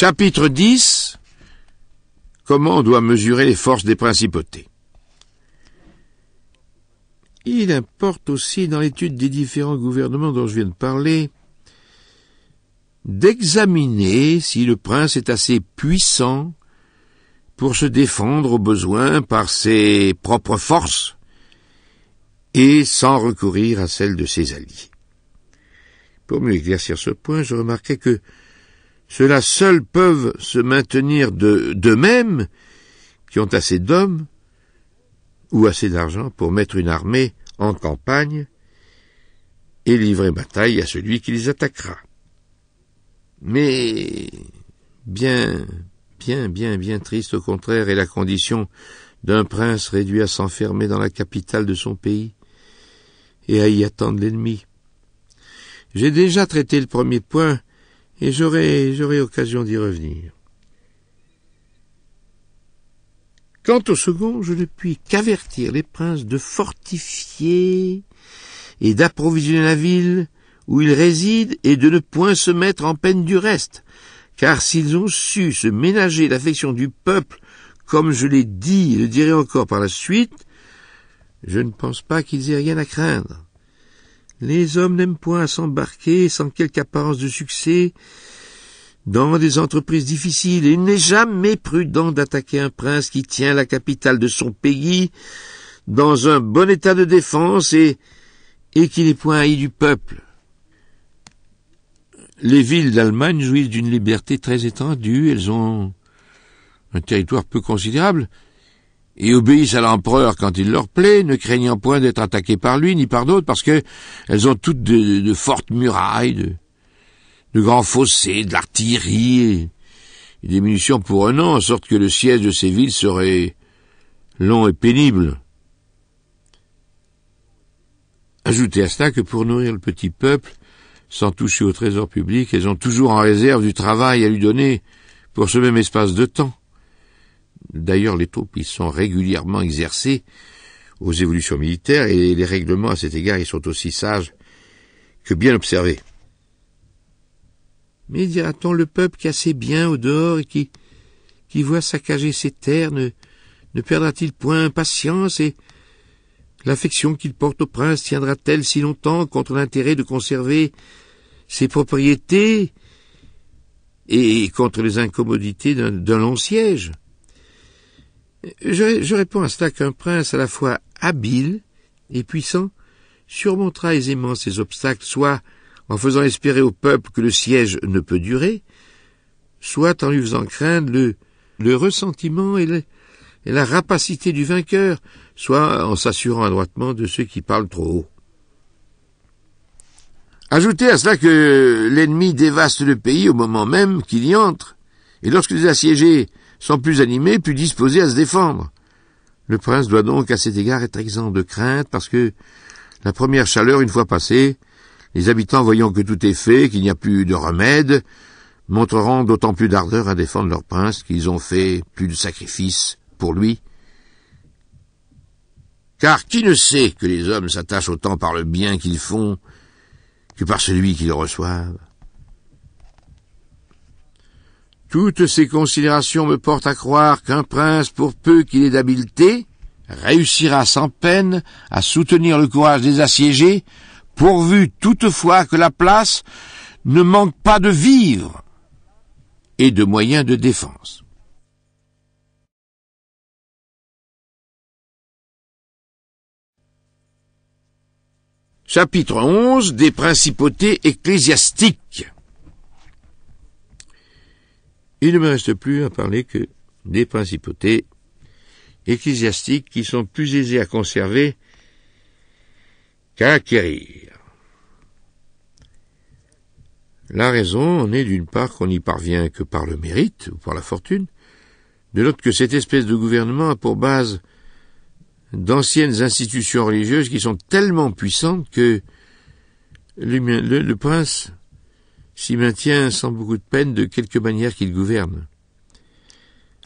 Chapitre 10. Comment on doit mesurer les forces des principautés. Il importe aussi, dans l'étude des différents gouvernements dont je viens de parler, d'examiner si le prince est assez puissant pour se défendre au besoin par ses propres forces et sans recourir à celles de ses alliés. Pour mieux éclaircir ce point, je remarquais que ceux-là seuls peuvent se maintenir d'eux-mêmes qui ont assez d'hommes ou assez d'argent pour mettre une armée en campagne et livrer bataille à celui qui les attaquera. Mais bien triste au contraire est la condition d'un prince réduit à s'enfermer dans la capitale de son pays et à y attendre l'ennemi. J'ai déjà traité le premier point et j'aurai occasion d'y revenir. Quant au second, je ne puis qu'avertir les princes de fortifier et d'approvisionner la ville où ils résident et de ne point se mettre en peine du reste, car s'ils ont su se ménager l'affection du peuple, comme je l'ai dit et le dirai encore par la suite, je ne pense pas qu'ils aient rien à craindre. Les hommes n'aiment point à s'embarquer sans quelque apparence de succès dans des entreprises difficiles, et il n'est jamais prudent d'attaquer un prince qui tient la capitale de son pays dans un bon état de défense et qui n'est point haï du peuple. Les villes d'Allemagne jouissent d'une liberté très étendue, elles ont un territoire peu considérable, et obéissent à l'empereur quand il leur plaît, ne craignant point d'être attaquées par lui ni par d'autres, parce que elles ont toutes de fortes murailles, de grands fossés, de l'artillerie et des munitions pour un an, en sorte que le siège de ces villes serait long et pénible. Ajoutez à cela que pour nourrir le petit peuple, sans toucher au trésor public, elles ont toujours en réserve du travail à lui donner pour ce même espace de temps. D'ailleurs, les troupes y sont régulièrement exercées aux évolutions militaires et les règlements à cet égard y sont aussi sages que bien observés. Mais dira-t-on, le peuple qui a ses biens au dehors et qui voit saccager ses terres ne perdra-t-il point patience et l'affection qu'il porte au prince tiendra-t-elle si longtemps contre l'intérêt de conserver ses propriétés et contre les incommodités d'un long siège? Je réponds à cela qu'un prince à la fois habile et puissant surmontera aisément ces obstacles, soit en faisant espérer au peuple que le siège ne peut durer, soit en lui faisant craindre le ressentiment et la rapacité du vainqueur, soit en s'assurant adroitement de ceux qui parlent trop haut. Ajoutez à cela que l'ennemi dévaste le pays au moment même qu'il y entre, et lorsque les assiégés sont plus animés, plus disposés à se défendre. Le prince doit donc à cet égard être exempt de crainte, parce que la première chaleur, une fois passée, les habitants, voyant que tout est fait, qu'il n'y a plus de remède, montreront d'autant plus d'ardeur à défendre leur prince qu'ils ont fait plus de sacrifices pour lui. Car qui ne sait que les hommes s'attachent autant par le bien qu'ils font que par celui qu'ils reçoivent? Toutes ces considérations me portent à croire qu'un prince, pour peu qu'il ait d'habileté, réussira sans peine à soutenir le courage des assiégés, pourvu toutefois que la place ne manque pas de vivres et de moyens de défense. Chapitre 11 des principautés ecclésiastiques. Il ne me reste plus à parler que des principautés ecclésiastiques qui sont plus aisées à conserver qu'à acquérir. La raison en est d'une part qu'on n'y parvient que par le mérite ou par la fortune, de l'autre que cette espèce de gouvernement a pour base d'anciennes institutions religieuses qui sont tellement puissantes que le prince s'y maintient sans beaucoup de peine de quelque manière qu'il gouverne.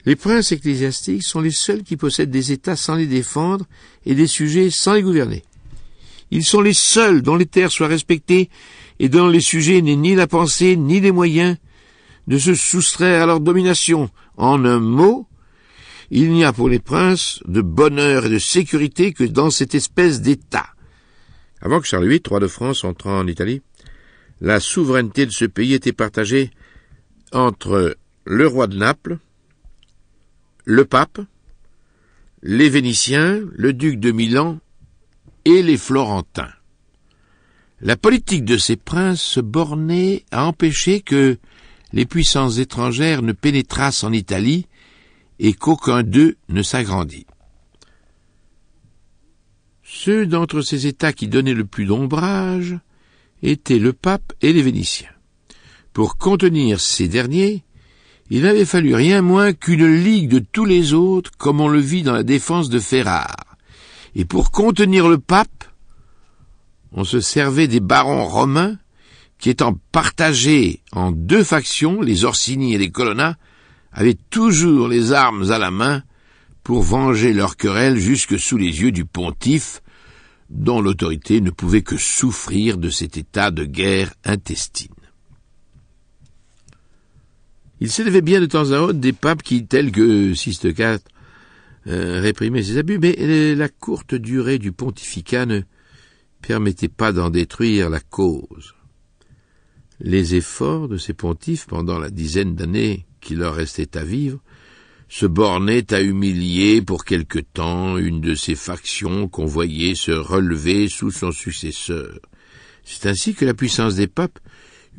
Les princes ecclésiastiques sont les seuls qui possèdent des États sans les défendre et des sujets sans les gouverner. Ils sont les seuls dont les terres soient respectées et dont les sujets n'aient ni la pensée ni les moyens de se soustraire à leur domination. En un mot, il n'y a pour les princes de bonheur et de sécurité que dans cette espèce d'État. Avant que Charles VIII, roi de France, entre en Italie, la souveraineté de ce pays était partagée entre le roi de Naples, le pape, les Vénitiens, le duc de Milan et les Florentins. La politique de ces princes se bornait à empêcher que les puissances étrangères ne pénétrassent en Italie et qu'aucun d'eux ne s'agrandît. Ceux d'entre ces États qui donnaient le plus d'ombrage étaient le pape et les Vénitiens. Pour contenir ces derniers, il n'avait fallu rien moins qu'une ligue de tous les autres, comme on le vit dans la défense de Ferrare. Et pour contenir le pape, on se servait des barons romains qui, étant partagés en deux factions, les Orsini et les Colonna, avaient toujours les armes à la main pour venger leur querelle jusque sous les yeux du pontife, dont l'autorité ne pouvait que souffrir de cet état de guerre intestine. Il s'élevait bien de temps à autre des papes qui, tels que Sixte IV, réprimaient ces abus, mais la courte durée du pontificat ne permettait pas d'en détruire la cause. Les efforts de ces pontifes pendant la dizaine d'années qui leur restait à vivre se bornaient à humilier pour quelque temps une de ces factions qu'on voyait se relever sous son successeur. C'est ainsi que la puissance des papes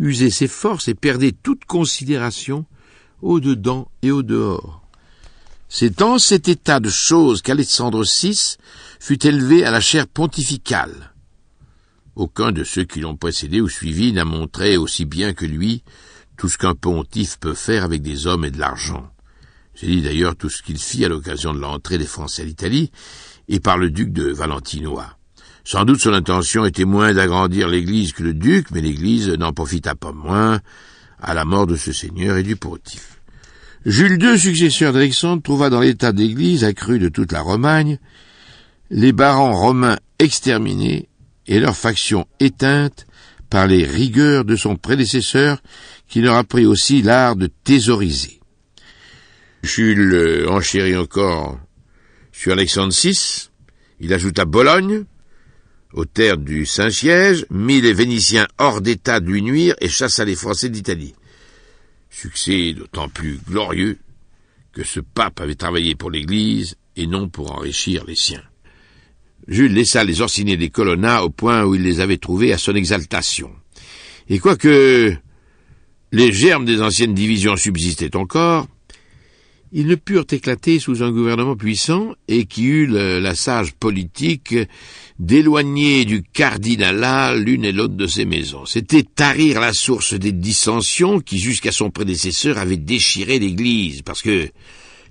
usait ses forces et perdait toute considération au-dedans et au-dehors. C'est dans cet état de choses qu'Alexandre VI fut élevé à la chaire pontificale. Aucun de ceux qui l'ont précédé ou suivi n'a montré aussi bien que lui tout ce qu'un pontife peut faire avec des hommes et de l'argent. J'ai dit d'ailleurs tout ce qu'il fit à l'occasion de l'entrée des Français à l'Italie et par le duc de Valentinois. Sans doute son intention était moins d'agrandir l'Église que le duc, mais l'Église n'en profita pas moins à la mort de ce seigneur et du pontife. Jules II, successeur d'Alexandre, trouva dans l'état d'Église accru de toute la Romagne les barons romains exterminés et leur faction éteinte par les rigueurs de son prédécesseur qui leur apprit aussi l'art de thésauriser. Jules enchérit encore sur Alexandre VI, il ajouta Bologne, aux terres du Saint-Siège, mit les Vénitiens hors d'état de lui nuire et chassa les Français d'Italie. Succès d'autant plus glorieux que ce pape avait travaillé pour l'Église et non pour enrichir les siens. Jules laissa les Orsini des Colonna au point où il les avait trouvés à son exaltation. Et quoique les germes des anciennes divisions subsistaient encore, ils ne purent éclater sous un gouvernement puissant et qui eut la sage politique d'éloigner du cardinalat l'une et l'autre de ses maisons. C'était tarir la source des dissensions qui, jusqu'à son prédécesseur, avaient déchiré l'Église, parce que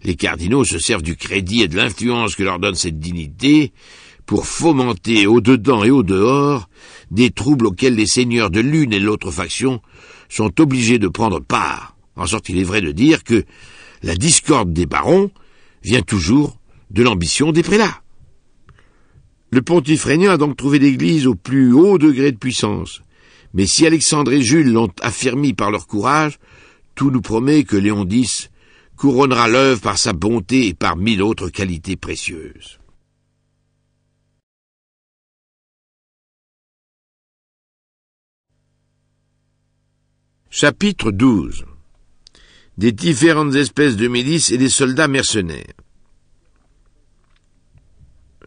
les cardinaux se servent du crédit et de l'influence que leur donne cette dignité pour fomenter au-dedans et au-dehors des troubles auxquels les seigneurs de l'une et l'autre faction sont obligés de prendre part. En sorte, il est vrai de dire que la discorde des barons vient toujours de l'ambition des prélats. Le pontife régnant a donc trouvé l'Église au plus haut degré de puissance. Mais si Alexandre et Jules l'ont affermi par leur courage, tout nous promet que Léon X couronnera l'œuvre par sa bonté et par 1000 autres qualités précieuses. Chapitre 12. Des différentes espèces de milices et des soldats mercenaires.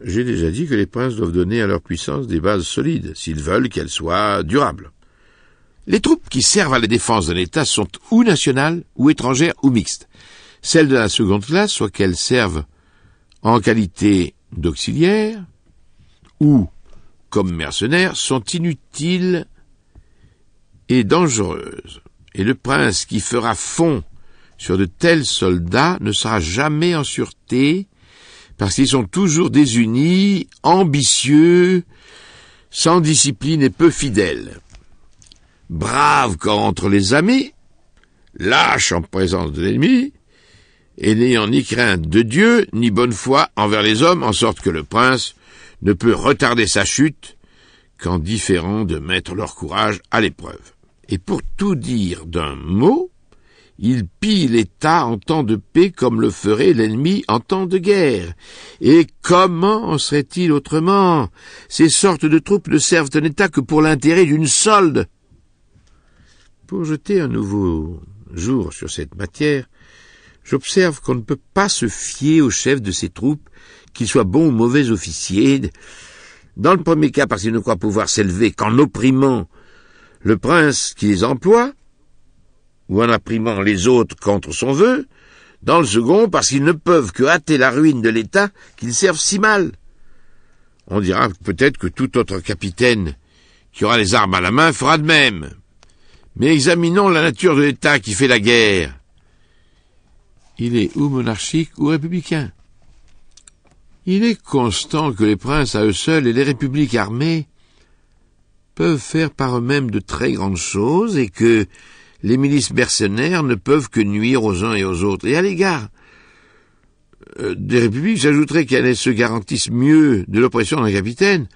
J'ai déjà dit que les princes doivent donner à leur puissance des bases solides, s'ils veulent qu'elles soient durables. Les troupes qui servent à la défense d'un État sont ou nationales, ou étrangères, ou mixtes. Celles de la seconde classe, soit qu'elles servent en qualité d'auxiliaires, ou comme mercenaires, sont inutiles et dangereuses. Et le prince qui fera fond sur de tels soldats ne sera jamais en sûreté, parce qu'ils sont toujours désunis, ambitieux, sans discipline et peu fidèles. Braves quand entre les amis, lâches en présence de l'ennemi, et n'ayant ni crainte de Dieu, ni bonne foi envers les hommes, en sorte que le prince ne peut retarder sa chute qu'en différant de mettre leur courage à l'épreuve. Et pour tout dire d'un mot, Ils pillent l'État en temps de paix comme le ferait l'ennemi en temps de guerre. Et comment en serait-il autrement? Ces sortes de troupes ne servent un État que pour l'intérêt d'une solde. Pour jeter un nouveau jour sur cette matière, j'observe qu'on ne peut pas se fier au chef de ces troupes, qu'il soit bon ou mauvais officier. Dans le premier cas, parce qu'il ne croit pouvoir s'élever qu'en opprimant le prince qui les emploie, ou en opprimant les autres contre son vœu. Dans le second, parce qu'ils ne peuvent que hâter la ruine de l'État qu'ils servent si mal. On dira peut-être que tout autre capitaine qui aura les armes à la main fera de même. Mais examinons la nature de l'État qui fait la guerre. Il est ou monarchique ou républicain. Il est constant que les princes à eux seuls et les républiques armées peuvent faire par eux-mêmes de très grandes choses et que les milices mercenaires ne peuvent que nuire aux uns et aux autres. Et à l'égard des républiques, j'ajouterais qu'elles se garantissent mieux de l'oppression d'un capitaine.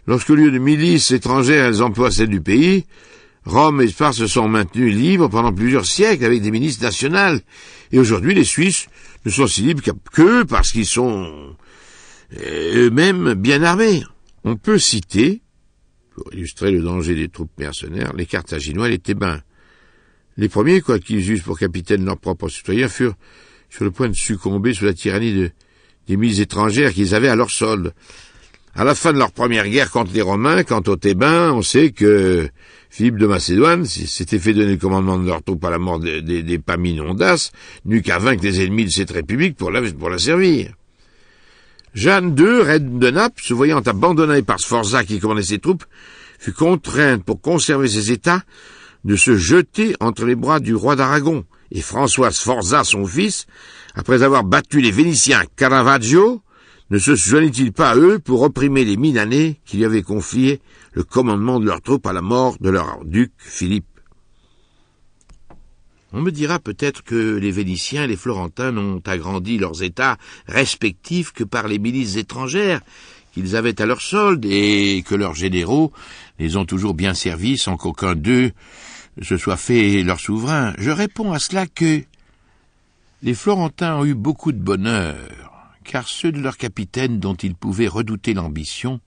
Lorsque, au lieu de milices étrangères, elles emploient celles du pays, Rome et Sparte se sont maintenus libres pendant plusieurs siècles avec des milices nationales. Et aujourd'hui, les Suisses ne sont si libres que parce qu'ils sont eux-mêmes bien armés. On peut citer, pour illustrer le danger des troupes mercenaires, les Carthaginois et les Thébains. Les premiers, quoiqu'ils usent pour capitaine leurs propres citoyens, furent sur le point de succomber sous la tyrannie des milices étrangères qu'ils avaient à leur solde. À la fin de leur première guerre contre les Romains, quant aux Thébains, on sait que Philippe de Macédoine s'était fait donner le commandement de leurs troupes à la mort des Paminondas, n'eut qu'à vaincre les ennemis de cette république pour la servir. Jeanne II, reine de Naples, se voyant abandonnée par Sforza qui commandait ses troupes, fut contrainte, pour conserver ses États, de se jeter entre les bras du roi d'Aragon, et François Sforza, son fils, après avoir battu les Vénitiens Caravaggio, ne se joignit-il pas à eux pour opprimer les Milanais qui lui avaient confié le commandement de leurs troupes à la mort de leur duc Philippe. On me dira peut-être que les Vénitiens et les Florentins n'ont agrandi leurs États respectifs que par les milices étrangères qu'ils avaient à leur solde et que leurs généraux les ont toujours bien servis sans qu'aucun d'eux se soit fait leur souverain. Je réponds à cela que les Florentins ont eu beaucoup de bonheur, car ceux de leurs capitaines dont ils pouvaient redouter l'ambition,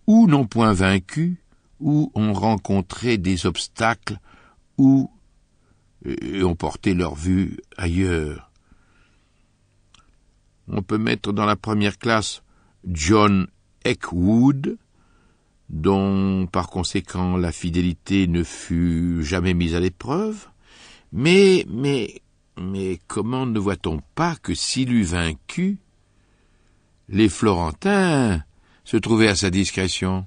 ou n'ont point vaincu, ou ont rencontré des obstacles, ou ont porté leur vue ailleurs. On peut mettre dans la première classe John Ekwood, dont par conséquent la fidélité ne fut jamais mise à l'épreuve, mais comment ne voit-on pas que s'il eût vaincu, les Florentins se trouvaient à sa discrétion?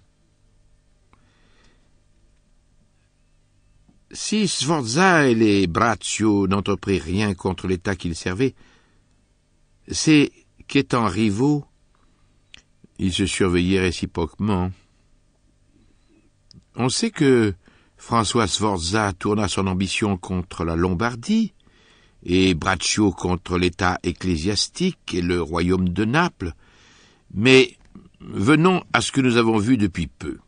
Si Sforza et les Braccio n'entreprirent rien contre l'État qu'ils servaient, c'est qu'étant rivaux, ils se surveillaient réciproquement. On sait que François Sforza tourna son ambition contre la Lombardie, et Braccio contre l'État ecclésiastique et le royaume de Naples, mais venons à ce que nous avons vu depuis peu.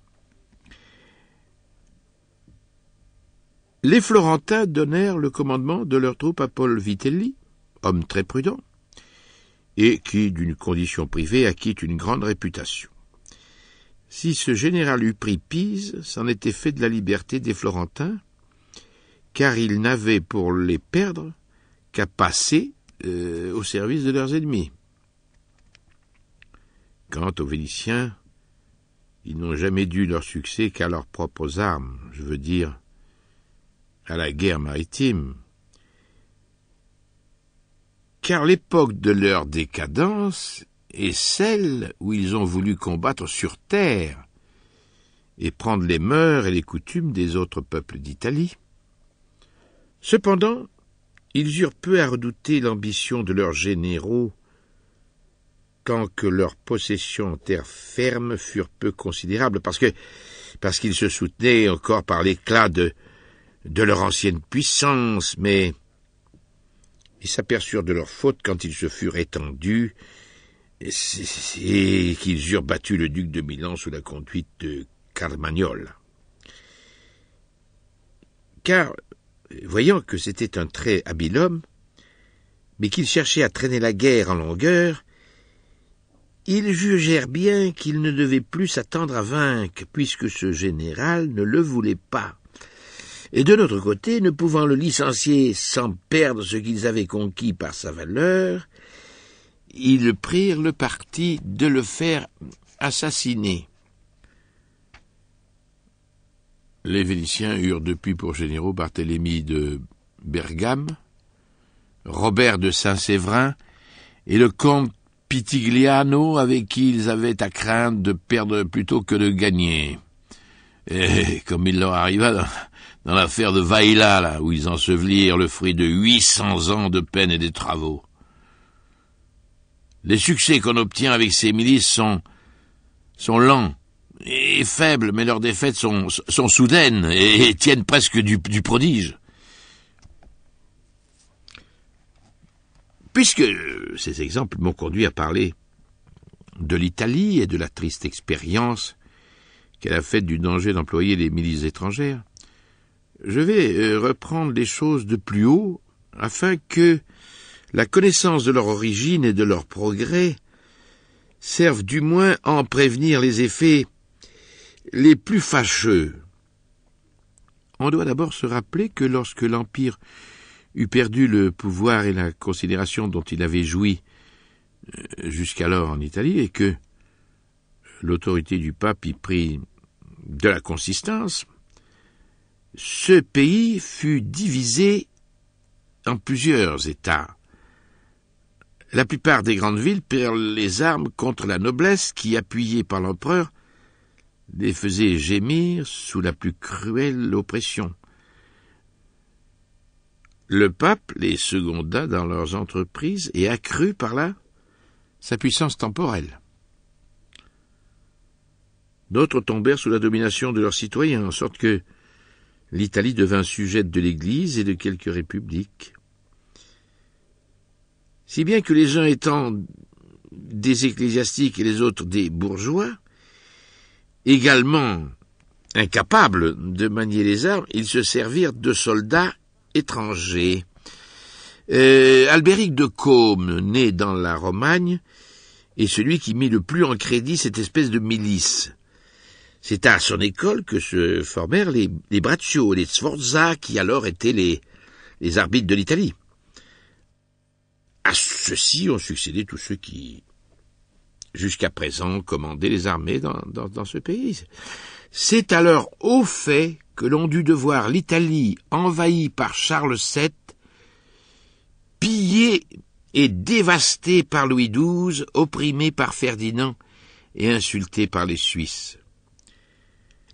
Les Florentins donnèrent le commandement de leurs troupes à Paul Vitelli, homme très prudent, et qui, d'une condition privée, acquit une grande réputation. Si ce général eût pris Pise, c'en était fait de la liberté des Florentins, car ils n'avaient pour les perdre qu'à passer au service de leurs ennemis. Quant aux Vénitiens, ils n'ont jamais dû leur succès qu'à leurs propres armes, je veux dire, à la guerre maritime. Car l'époque de leur décadence est celle où ils ont voulu combattre sur terre et prendre les mœurs et les coutumes des autres peuples d'Italie. Cependant, ils eurent peu à redouter l'ambition de leurs généraux, tant que leurs possessions en terre ferme furent peu considérables, parce qu'ils se soutenaient encore par l'éclat de leur ancienne puissance, mais ils s'aperçurent de leur faute quand ils se furent étendus et qu'ils eurent battu le duc de Milan sous la conduite de Carmagnole. Car voyant que c'était un très habile homme, mais qu'il cherchait à traîner la guerre en longueur, ils jugèrent bien qu'ils ne devaient plus s'attendre à vaincre, puisque ce général ne le voulait pas. Et de notre côté, ne pouvant le licencier sans perdre ce qu'ils avaient conquis par sa valeur, ils prirent le parti de le faire assassiner. Les Vénitiens eurent depuis pour généraux Barthélemy de Bergame, Robert de Saint-Séverin et le comte Pitigliano, avec qui ils avaient à craindre de perdre plutôt que de gagner. Et comme il leur arriva dans l'affaire de Vaïla, là, où ils ensevelirent le fruit de 800 ans de peine et de travaux. Les succès qu'on obtient avec ces milices sont lents et faibles, mais leurs défaites sont soudaines et tiennent presque du prodige. Puisque ces exemples m'ont conduit à parler de l'Italie et de la triste expérience qu'elle a faite du danger d'employer les milices étrangères, je vais reprendre les choses de plus haut afin que la connaissance de leur origine et de leur progrès serve du moins à en prévenir les effets les plus fâcheux. On doit d'abord se rappeler que lorsque l'Empire eut perdu le pouvoir et la considération dont il avait joui jusqu'alors en Italie, et que l'autorité du pape y prit de la consistance, ce pays fut divisé en plusieurs États. La plupart des grandes villes prirent les armes contre la noblesse qui, appuyée par l'empereur, les faisait gémir sous la plus cruelle oppression. Le pape les seconda dans leurs entreprises et accrut par là sa puissance temporelle. D'autres tombèrent sous la domination de leurs citoyens, en sorte que l'Italie devint sujette de l'Église et de quelques républiques. Si bien que les uns étant des ecclésiastiques et les autres des bourgeois, également incapables de manier les armes, ils se servirent de soldats étrangers. Albéric de Côme, né dans la Romagne, est celui qui mit le plus en crédit cette espèce de milice. C'est à son école que se formèrent les Braccio et les Sforza, qui alors étaient les arbitres de l'Italie. À ceux-ci ont succédé tous ceux qui, jusqu'à présent, commandaient les armées dans ce pays. C'est alors au fait que l'on dut devoir l'Italie envahie par Charles VII, pillée et dévastée par Louis XII, opprimée par Ferdinand et insultée par les Suisses.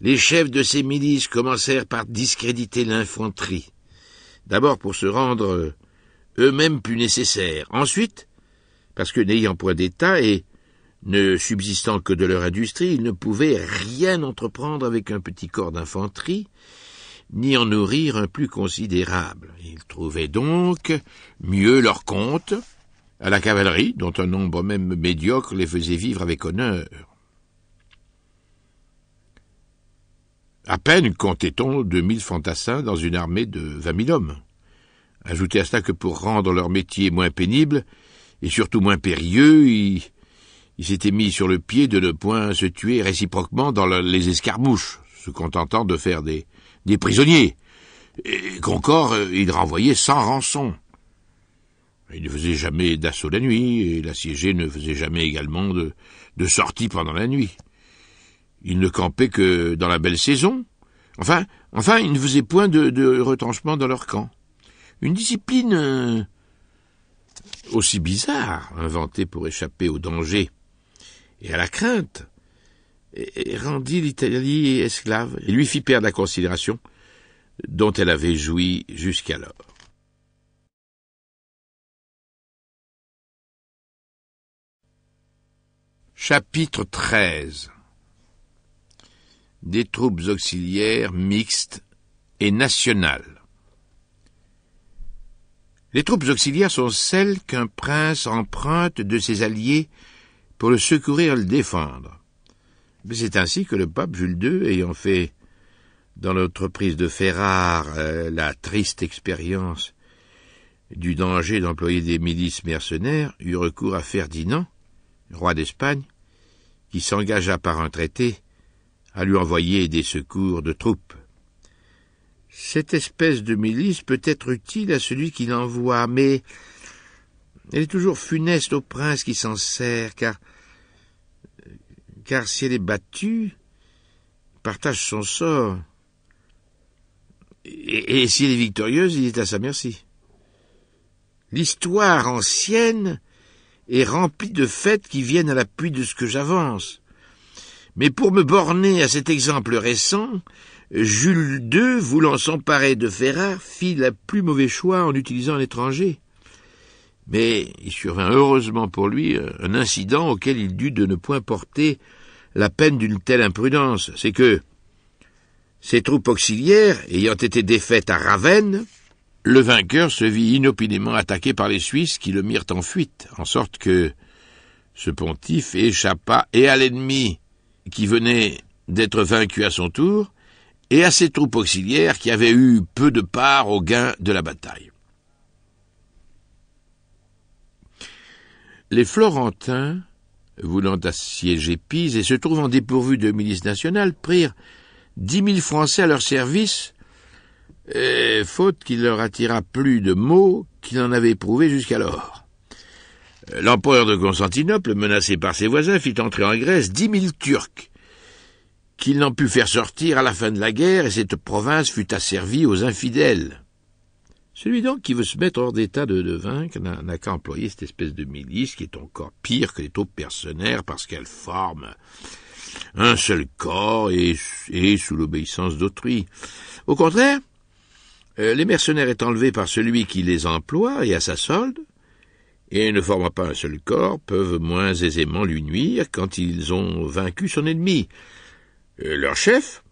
Les chefs de ces milices commencèrent par discréditer l'infanterie, d'abord pour se rendre eux-mêmes plus nécessaires, ensuite parce que n'ayant point d'État et ne subsistant que de leur industrie, ils ne pouvaient rien entreprendre avec un petit corps d'infanterie, ni en nourrir un plus considérable. Ils trouvaient donc mieux leur compte à la cavalerie, dont un nombre même médiocre les faisait vivre avec honneur. À peine comptait-on 2000 fantassins dans une armée de 20 000 hommes. Ajoutez à cela que pour rendre leur métier moins pénible, et surtout moins périlleux, ils s'étaient mis sur le pied de ne point se tuer réciproquement dans les escarmouches, se contentant de faire des prisonniers, et qu'encore ils renvoyaient sans rançon. Ils ne faisaient jamais d'assaut la nuit, et l'assiégé ne faisait jamais également de sortie pendant la nuit. Ils ne campaient que dans la belle saison. Enfin, ils ne faisaient point de retranchement dans leur camp. Une discipline aussi bizarre, inventée pour échapper au danger et à la crainte, et rendit l'Italie esclave et lui fit perdre la considération dont elle avait joui jusqu'alors. Chapitre 13. Des troupes auxiliaires mixtes et nationales. Les troupes auxiliaires sont celles qu'un prince emprunte de ses alliés pour le secourir et le défendre. C'est ainsi que le pape Jules II, ayant fait dans l'entreprise de Ferrare la triste expérience du danger d'employer des milices mercenaires, eut recours à Ferdinand, roi d'Espagne, qui s'engagea par un traité à lui envoyer des secours de troupes. Cette espèce de milice peut être utile à celui qui l'envoie, mais elle est toujours funeste au prince qui s'en sert, car si elle est battue, il partage son sort. Et si elle est victorieuse, il est à sa merci. L'histoire ancienne est remplie de faits qui viennent à l'appui de ce que j'avance. Mais pour me borner à cet exemple récent, Jules II, voulant s'emparer de Ferrare, fit le plus mauvais choix en utilisant un étranger. Mais il survint heureusement pour lui un incident auquel il dut de ne point porter la peine d'une telle imprudence. C'est que ses troupes auxiliaires, ayant été défaites à Ravenne, le vainqueur se vit inopinément attaqué par les Suisses qui le mirent en fuite, en sorte que ce pontife échappa et à l'ennemi qui venait d'être vaincu à son tour, et à ses troupes auxiliaires qui avaient eu peu de part au gain de la bataille. Les Florentins, voulant assiéger Pise et se trouvant dépourvus de milice nationale, prirent 10 000 Français à leur service, faute qu'il leur attira plus de maux qu'il en avait éprouvé jusqu'alors. L'empereur de Constantinople, menacé par ses voisins, fit entrer en Grèce 10 000 Turcs, qu'il n'en put faire sortir à la fin de la guerre, et cette province fut asservie aux infidèles. Celui donc qui veut se mettre hors d'état de vaincre n'a qu'à employer cette espèce de milice qui est encore pire que les troupes mercenaires parce qu'elle forme un seul corps et sous l'obéissance d'autrui. Au contraire, les mercenaires étant enlevés par celui qui les emploie et à sa solde, et ne formant pas un seul corps, peuvent moins aisément lui nuire quand ils ont vaincu son ennemi. Leur chef,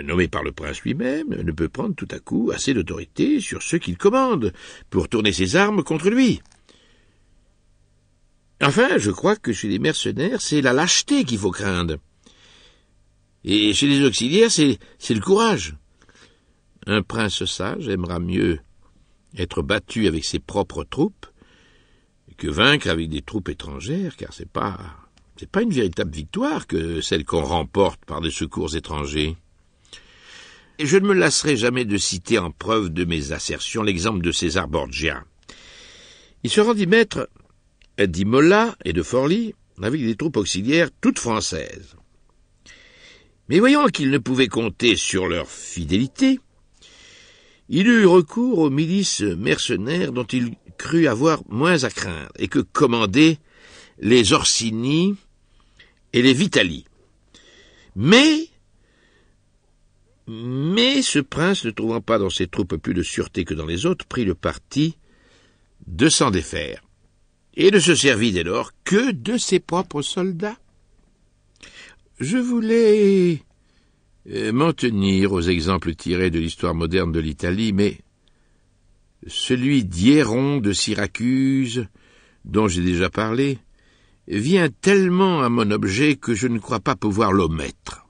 nommé par le prince lui-même, ne peut prendre tout à coup assez d'autorité sur ceux qu'il commande pour tourner ses armes contre lui. Enfin, je crois que chez les mercenaires, c'est la lâcheté qu'il faut craindre. Et chez les auxiliaires, c'est le courage. Un prince sage aimera mieux être battu avec ses propres troupes que vaincre avec des troupes étrangères, car c'est pas une véritable victoire que celle qu'on remporte par des secours étrangers. Et je ne me lasserai jamais de citer en preuve de mes assertions l'exemple de César Borgia. Il se rendit maître d'Imola et de Forlì avec des troupes auxiliaires toutes françaises. Mais voyant qu'il ne pouvait compter sur leur fidélité, il eut recours aux milices mercenaires dont il crut avoir moins à craindre et que commandaient les Orsini et les Vitali. Mais ce prince, ne trouvant pas dans ses troupes plus de sûreté que dans les autres, prit le parti de s'en défaire, et ne se servit dès lors que de ses propres soldats. Je voulais m'en tenir aux exemples tirés de l'histoire moderne de l'Italie, mais celui d'Hieron de Syracuse, dont j'ai déjà parlé, vient tellement à mon objet que je ne crois pas pouvoir l'omettre.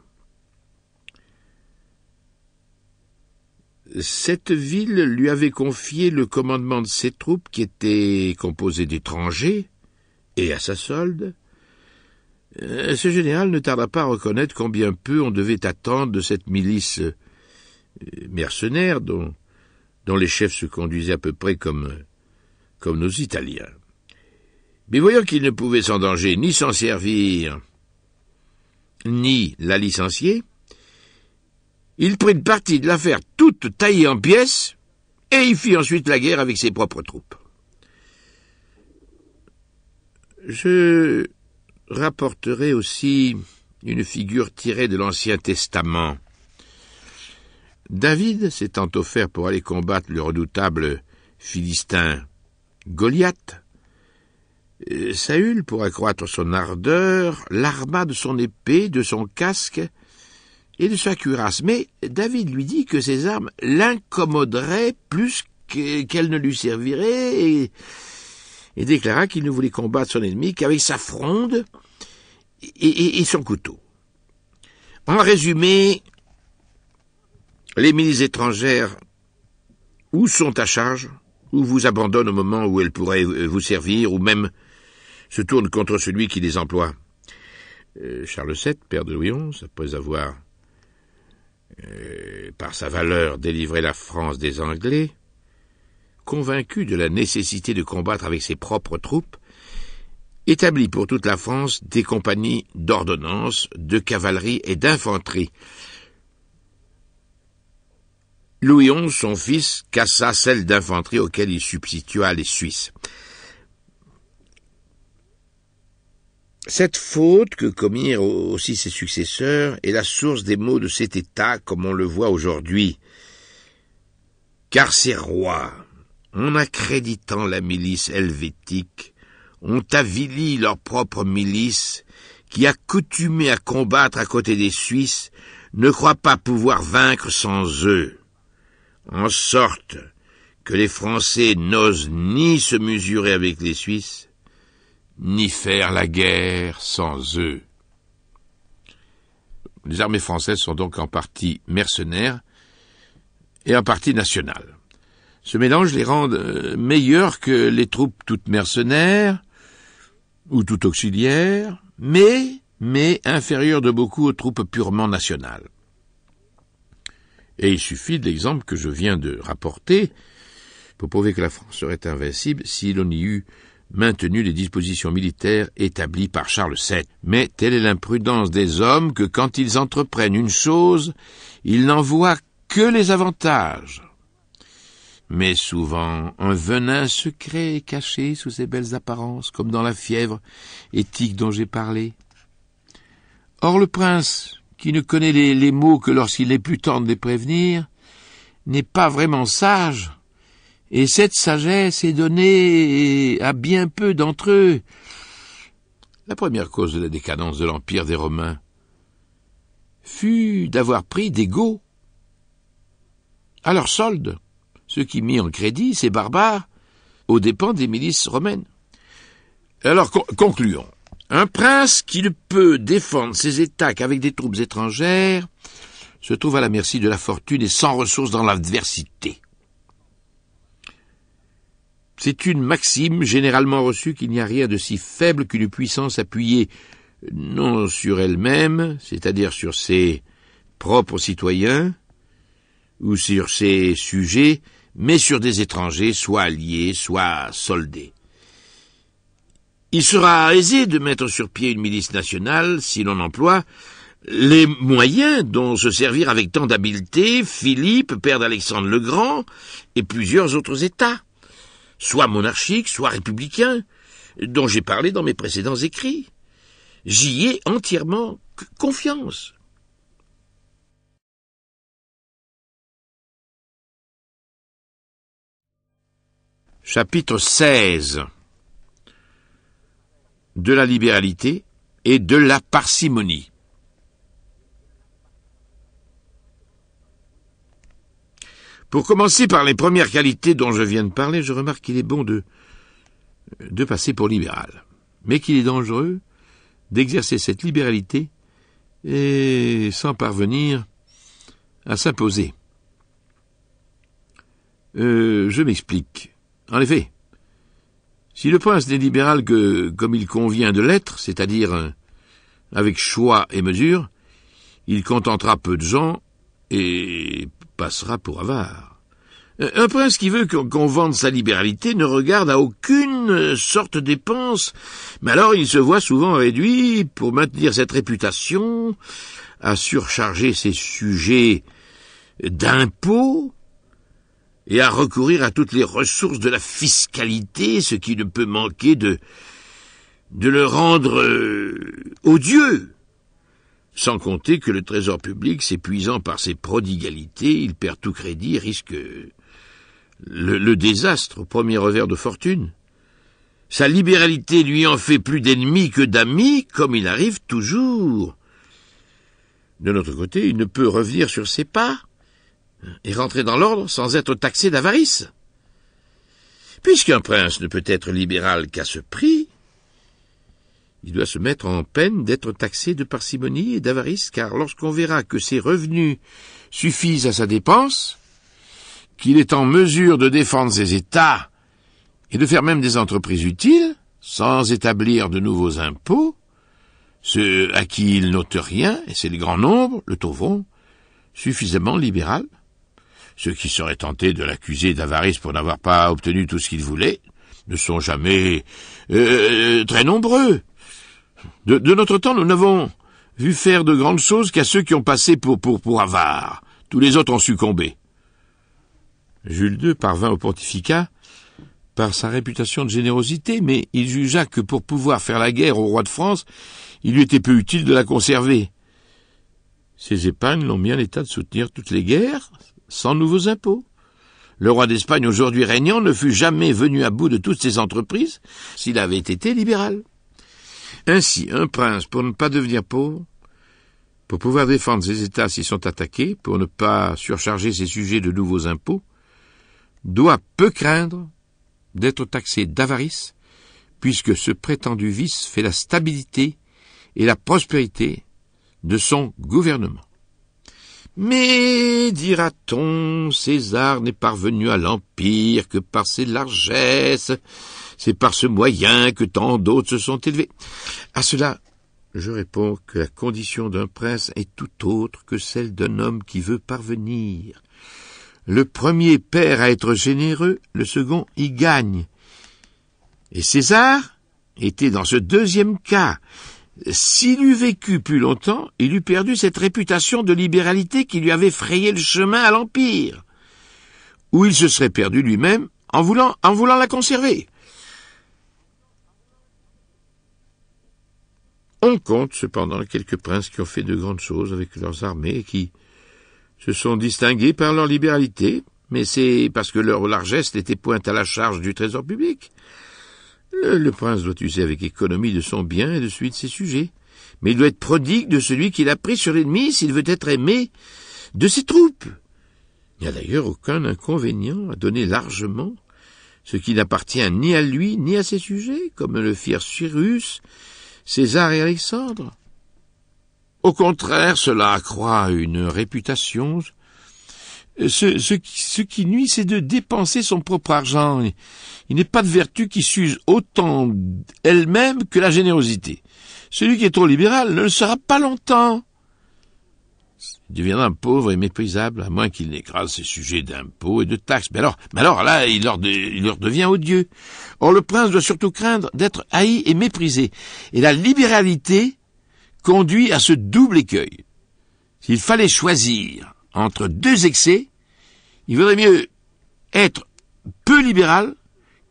Cette ville lui avait confié le commandement de ses troupes qui étaient composées d'étrangers, et à sa solde, ce général ne tarda pas à reconnaître combien peu on devait attendre de cette milice mercenaire dont les chefs se conduisaient à peu près comme nos Italiens. Mais voyant qu'il ne pouvait sans danger ni s'en servir, ni la licencier, il prit le parti de la faire toute taillée en pièces, et il fit ensuite la guerre avec ses propres troupes. Je rapporterai aussi une figure tirée de l'Ancien Testament. David s'étant offert pour aller combattre le redoutable Philistin Goliath, Saül, pour accroître son ardeur, l'arma de son épée, de son casque et de sa cuirasse. Mais David lui dit que ces armes l'incommoderaient plus qu'elles ne lui serviraient, et déclara qu'il ne voulait combattre son ennemi qu'avec sa fronde et son couteau. En résumé, Les milices étrangères ou sont à charge, ou vous abandonnent au moment où elles pourraient vous servir, ou même se tournent contre celui qui les emploie. Charles VII, père de Louis XI, après avoir, par sa valeur, délivré la France des Anglais, convaincu de la nécessité de combattre avec ses propres troupes, établit pour toute la France des compagnies d'ordonnance, de cavalerie et d'infanterie. Louis XI, son fils, cassa celle d'infanterie auquel il substitua les Suisses. Cette faute que commirent aussi ses successeurs est la source des maux de cet État, comme on le voit aujourd'hui. Car ces rois, en accréditant la milice helvétique, ont avili leur propre milice, qui, accoutumés à combattre à côté des Suisses, ne croient pas pouvoir vaincre sans eux, en sorte que les Français n'osent ni se mesurer avec les Suisses, ni faire la guerre sans eux. Les armées françaises sont donc en partie mercenaires et en partie nationales. Ce mélange les rend meilleurs que les troupes toutes mercenaires ou toutes auxiliaires, mais inférieures de beaucoup aux troupes purement nationales. Et il suffit de l'exemple que je viens de rapporter pour prouver que la France serait invincible si l'on y eût maintenu les dispositions militaires établies par Charles VII. Mais telle est l'imprudence des hommes que quand ils entreprennent une chose, ils n'en voient que les avantages. Mais souvent, un venin secret est caché sous ces belles apparences, comme dans la fièvre éthique dont j'ai parlé. Or le prince, qui ne connaît les maux que lorsqu'il est plus temps de les prévenir, n'est pas vraiment sage, et cette sagesse est donnée à bien peu d'entre eux. La première cause de la décadence de l'Empire des Romains fut d'avoir pris des Goths à leur solde, ce qui mit en crédit ces barbares aux dépens des milices romaines. Alors, concluons. Un prince qui ne peut défendre ses États qu'avec des troupes étrangères se trouve à la merci de la fortune et sans ressources dans l'adversité. C'est une maxime généralement reçue qu'il n'y a rien de si faible qu'une puissance appuyée non sur elle-même, c'est-à-dire sur ses propres citoyens ou sur ses sujets, mais sur des étrangers, soit alliés, soit soldés. Il sera aisé de mettre sur pied une milice nationale si l'on emploie les moyens dont se servir avec tant d'habileté Philippe, père d'Alexandre le Grand, et plusieurs autres États, soit monarchiques, soit républicains, dont j'ai parlé dans mes précédents écrits. J'y ai entièrement confiance. Chapitre 16. De la libéralité et de la parcimonie. Pour commencer par les premières qualités dont je viens de parler, je remarque qu'il est bon de passer pour libéral, mais qu'il est dangereux d'exercer cette libéralité et sans parvenir à s'imposer. Je m'explique. En effet, si le prince n'est libéral que comme il convient de l'être, c'est-à-dire avec choix et mesure, il contentera peu de gens et passera pour avare. Un prince qui veut qu'on vende sa libéralité ne regarde à aucune sorte de dépense, mais alors il se voit souvent réduit, pour maintenir cette réputation, à surcharger ses sujets d'impôts et à recourir à toutes les ressources de la fiscalité, ce qui ne peut manquer de le rendre odieux. Sans compter que le trésor public, s'épuisant par ses prodigalités, il perd tout crédit et risque le désastre au premier revers de fortune. Sa libéralité lui en fait plus d'ennemis que d'amis, comme il arrive toujours. De notre côté, il ne peut revenir sur ses pas et rentrer dans l'ordre sans être taxé d'avarice. Puisqu'un prince ne peut être libéral qu'à ce prix, il doit se mettre en peine d'être taxé de parcimonie et d'avarice, car lorsqu'on verra que ses revenus suffisent à sa dépense, qu'il est en mesure de défendre ses États et de faire même des entreprises utiles, sans établir de nouveaux impôts, ceux à qui il n'ôte rien, et c'est le grand nombre, le trouveront suffisamment libéral. Ceux qui seraient tentés de l'accuser d'avarice pour n'avoir pas obtenu tout ce qu'il voulait ne sont jamais très nombreux. De notre temps, nous n'avons vu faire de grandes choses qu'à ceux qui ont passé pour avares. Tous les autres ont succombé. Jules II parvint au pontificat par sa réputation de générosité, mais il jugea que pour pouvoir faire la guerre au roi de France, il lui était peu utile de la conserver. Ses épargnes l'ont mis en état de soutenir toutes les guerres sans nouveaux impôts. Le roi d'Espagne aujourd'hui régnant ne fût jamais venu à bout de toutes ses entreprises s'il avait été libéral. Ainsi, un prince, pour ne pas devenir pauvre, pour pouvoir défendre ses États s'ils sont attaqués, pour ne pas surcharger ses sujets de nouveaux impôts, doit peu craindre d'être taxé d'avarice, puisque ce prétendu vice fait la stabilité et la prospérité de son gouvernement. Mais, dira-t-on, César n'est parvenu à l'Empire que par ses largesses, c'est par ce moyen que tant d'autres se sont élevés. À cela, je réponds que la condition d'un prince est tout autre que celle d'un homme qui veut parvenir. Le premier perd à être généreux, le second y gagne. Et César était dans ce deuxième cas. S'il eût vécu plus longtemps, il eût perdu cette réputation de libéralité qui lui avait frayé le chemin à l'Empire, où il se serait perdu lui-même en voulant la conserver. On compte cependant quelques princes qui ont fait de grandes choses avec leurs armées et qui se sont distingués par leur libéralité, mais c'est parce que leur largesse n'était point à la charge du trésor public. Le prince doit user avec économie de son bien et de celui de ses sujets, mais il doit être prodigue de celui qu'il a pris sur l'ennemi s'il veut être aimé de ses troupes. Il n'y a d'ailleurs aucun inconvénient à donner largement ce qui n'appartient ni à lui ni à ses sujets, comme le firent Cyrus, César et Alexandre. Au contraire, cela accroît une réputation. Ce qui nuit, c'est de dépenser son propre argent. Il n'est pas de vertu qui s'use autant elle-même que la générosité. Celui qui est trop libéral ne le sera pas longtemps. Il deviendra pauvre et méprisable, à moins qu'il n'écrase ses sujets d'impôts et de taxes. Mais alors là, il leur devient odieux. Or, le prince doit surtout craindre d'être haï et méprisé. Et la libéralité conduit à ce double écueil. S'il fallait choisir entre deux excès, il vaudrait mieux être peu libéral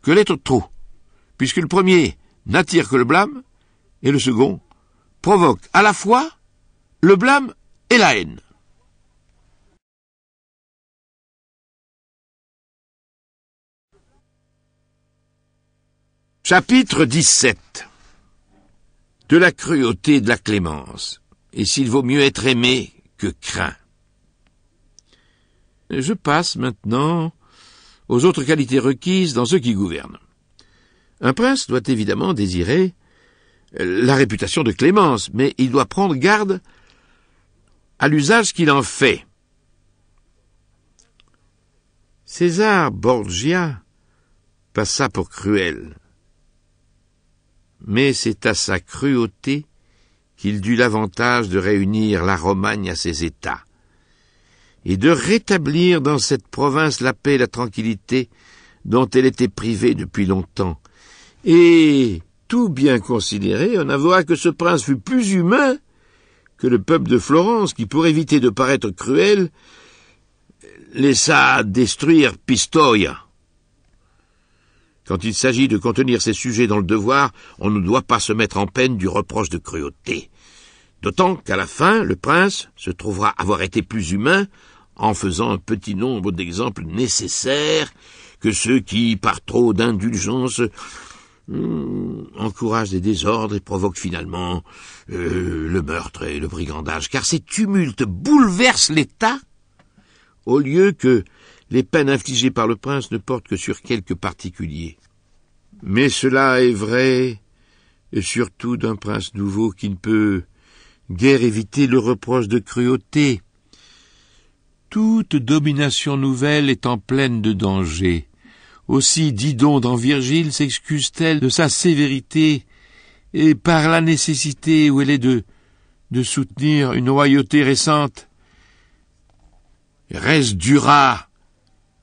que l'être trop, puisque le premier n'attire que le blâme, et le second provoque à la fois le blâme et la haine. Chapitre 17. De la cruauté et de la clémence, et s'il vaut mieux être aimé que craint. Je passe maintenant aux autres qualités requises dans ceux qui gouvernent. Un prince doit évidemment désirer la réputation de clémence, mais il doit prendre garde à l'usage qu'il en fait. César Borgia passa pour cruel, mais c'est à sa cruauté qu'il dut l'avantage de réunir la Romagne à ses États, et de rétablir dans cette province la paix et la tranquillité dont elle était privée depuis longtemps. Et, tout bien considéré, on avouera que ce prince fut plus humain que le peuple de Florence, qui, pour éviter de paraître cruel, laissa détruire Pistoia. Quand il s'agit de contenir ses sujets dans le devoir, on ne doit pas se mettre en peine du reproche de cruauté. D'autant qu'à la fin, le prince se trouvera avoir été plus humain en faisant un petit nombre d'exemples nécessaires que ceux qui, par trop d'indulgence, encouragent des désordres et provoquent finalement le meurtre et le brigandage. Car ces tumultes bouleversent l'État, au lieu que les peines infligées par le prince ne portent que sur quelques particuliers. Mais cela est vrai et surtout d'un prince nouveau qui ne peut guère éviter le reproche de cruauté. Toute domination nouvelle étant pleine de dangers. Aussi Didon dans Virgile s'excuse-t-elle de sa sévérité et par la nécessité où elle est de soutenir une royauté récente. Res dura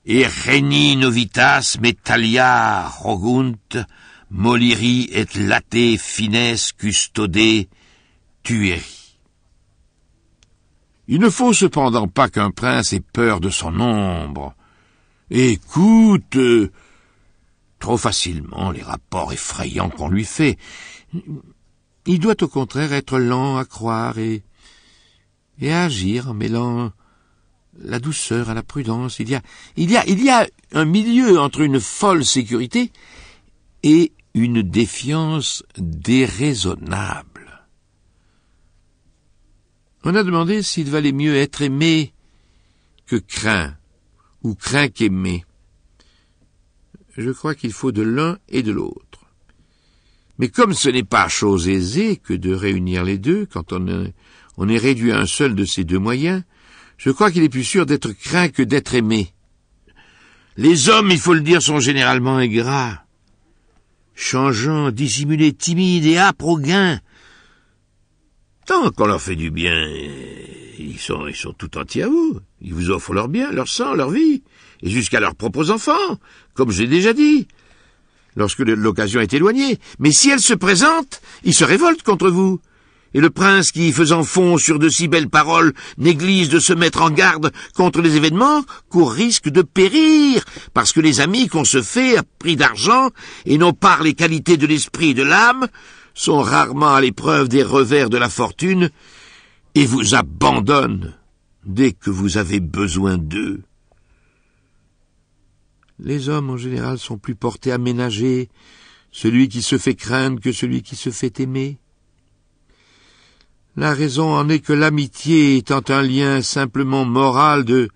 et regni novitas metalia rogunt moliri et late fines custode tueri. Il ne faut cependant pas qu'un prince ait peur de son ombre et écoute trop facilement les rapports effrayants qu'on lui fait. Il doit au contraire être lent à croire et à agir en mêlant la douceur à la prudence. Il y a un milieu entre une folle sécurité et une défiance déraisonnable. On a demandé s'il valait mieux être aimé que craint, ou craint qu'aimé. Je crois qu'il faut de l'un et de l'autre. Mais comme ce n'est pas chose aisée que de réunir les deux, quand on est réduit à un seul de ces deux moyens, je crois qu'il est plus sûr d'être craint que d'être aimé. Les hommes, il faut le dire, sont généralement ingrats, changeants, dissimulés, timides et âpres au gain. Tant qu'on leur fait du bien, ils sont tout entiers à vous. Ils vous offrent leur bien, leur sang, leur vie, et jusqu'à leurs propres enfants, comme j'ai déjà dit, lorsque l'occasion est éloignée. Mais si elle se présente, ils se révoltent contre vous. Et le prince qui, faisant fond sur de si belles paroles, néglige de se mettre en garde contre les événements, court risque de périr, parce que les amis qu'on se fait à prix d'argent, et non par les qualités de l'esprit et de l'âme, sont rarement à l'épreuve des revers de la fortune, et vous abandonnent dès que vous avez besoin d'eux. Les hommes, en général, sont plus portés à ménager celui qui se fait craindre que celui qui se fait aimer. La raison en est que l'amitié, étant un lien simplement moral de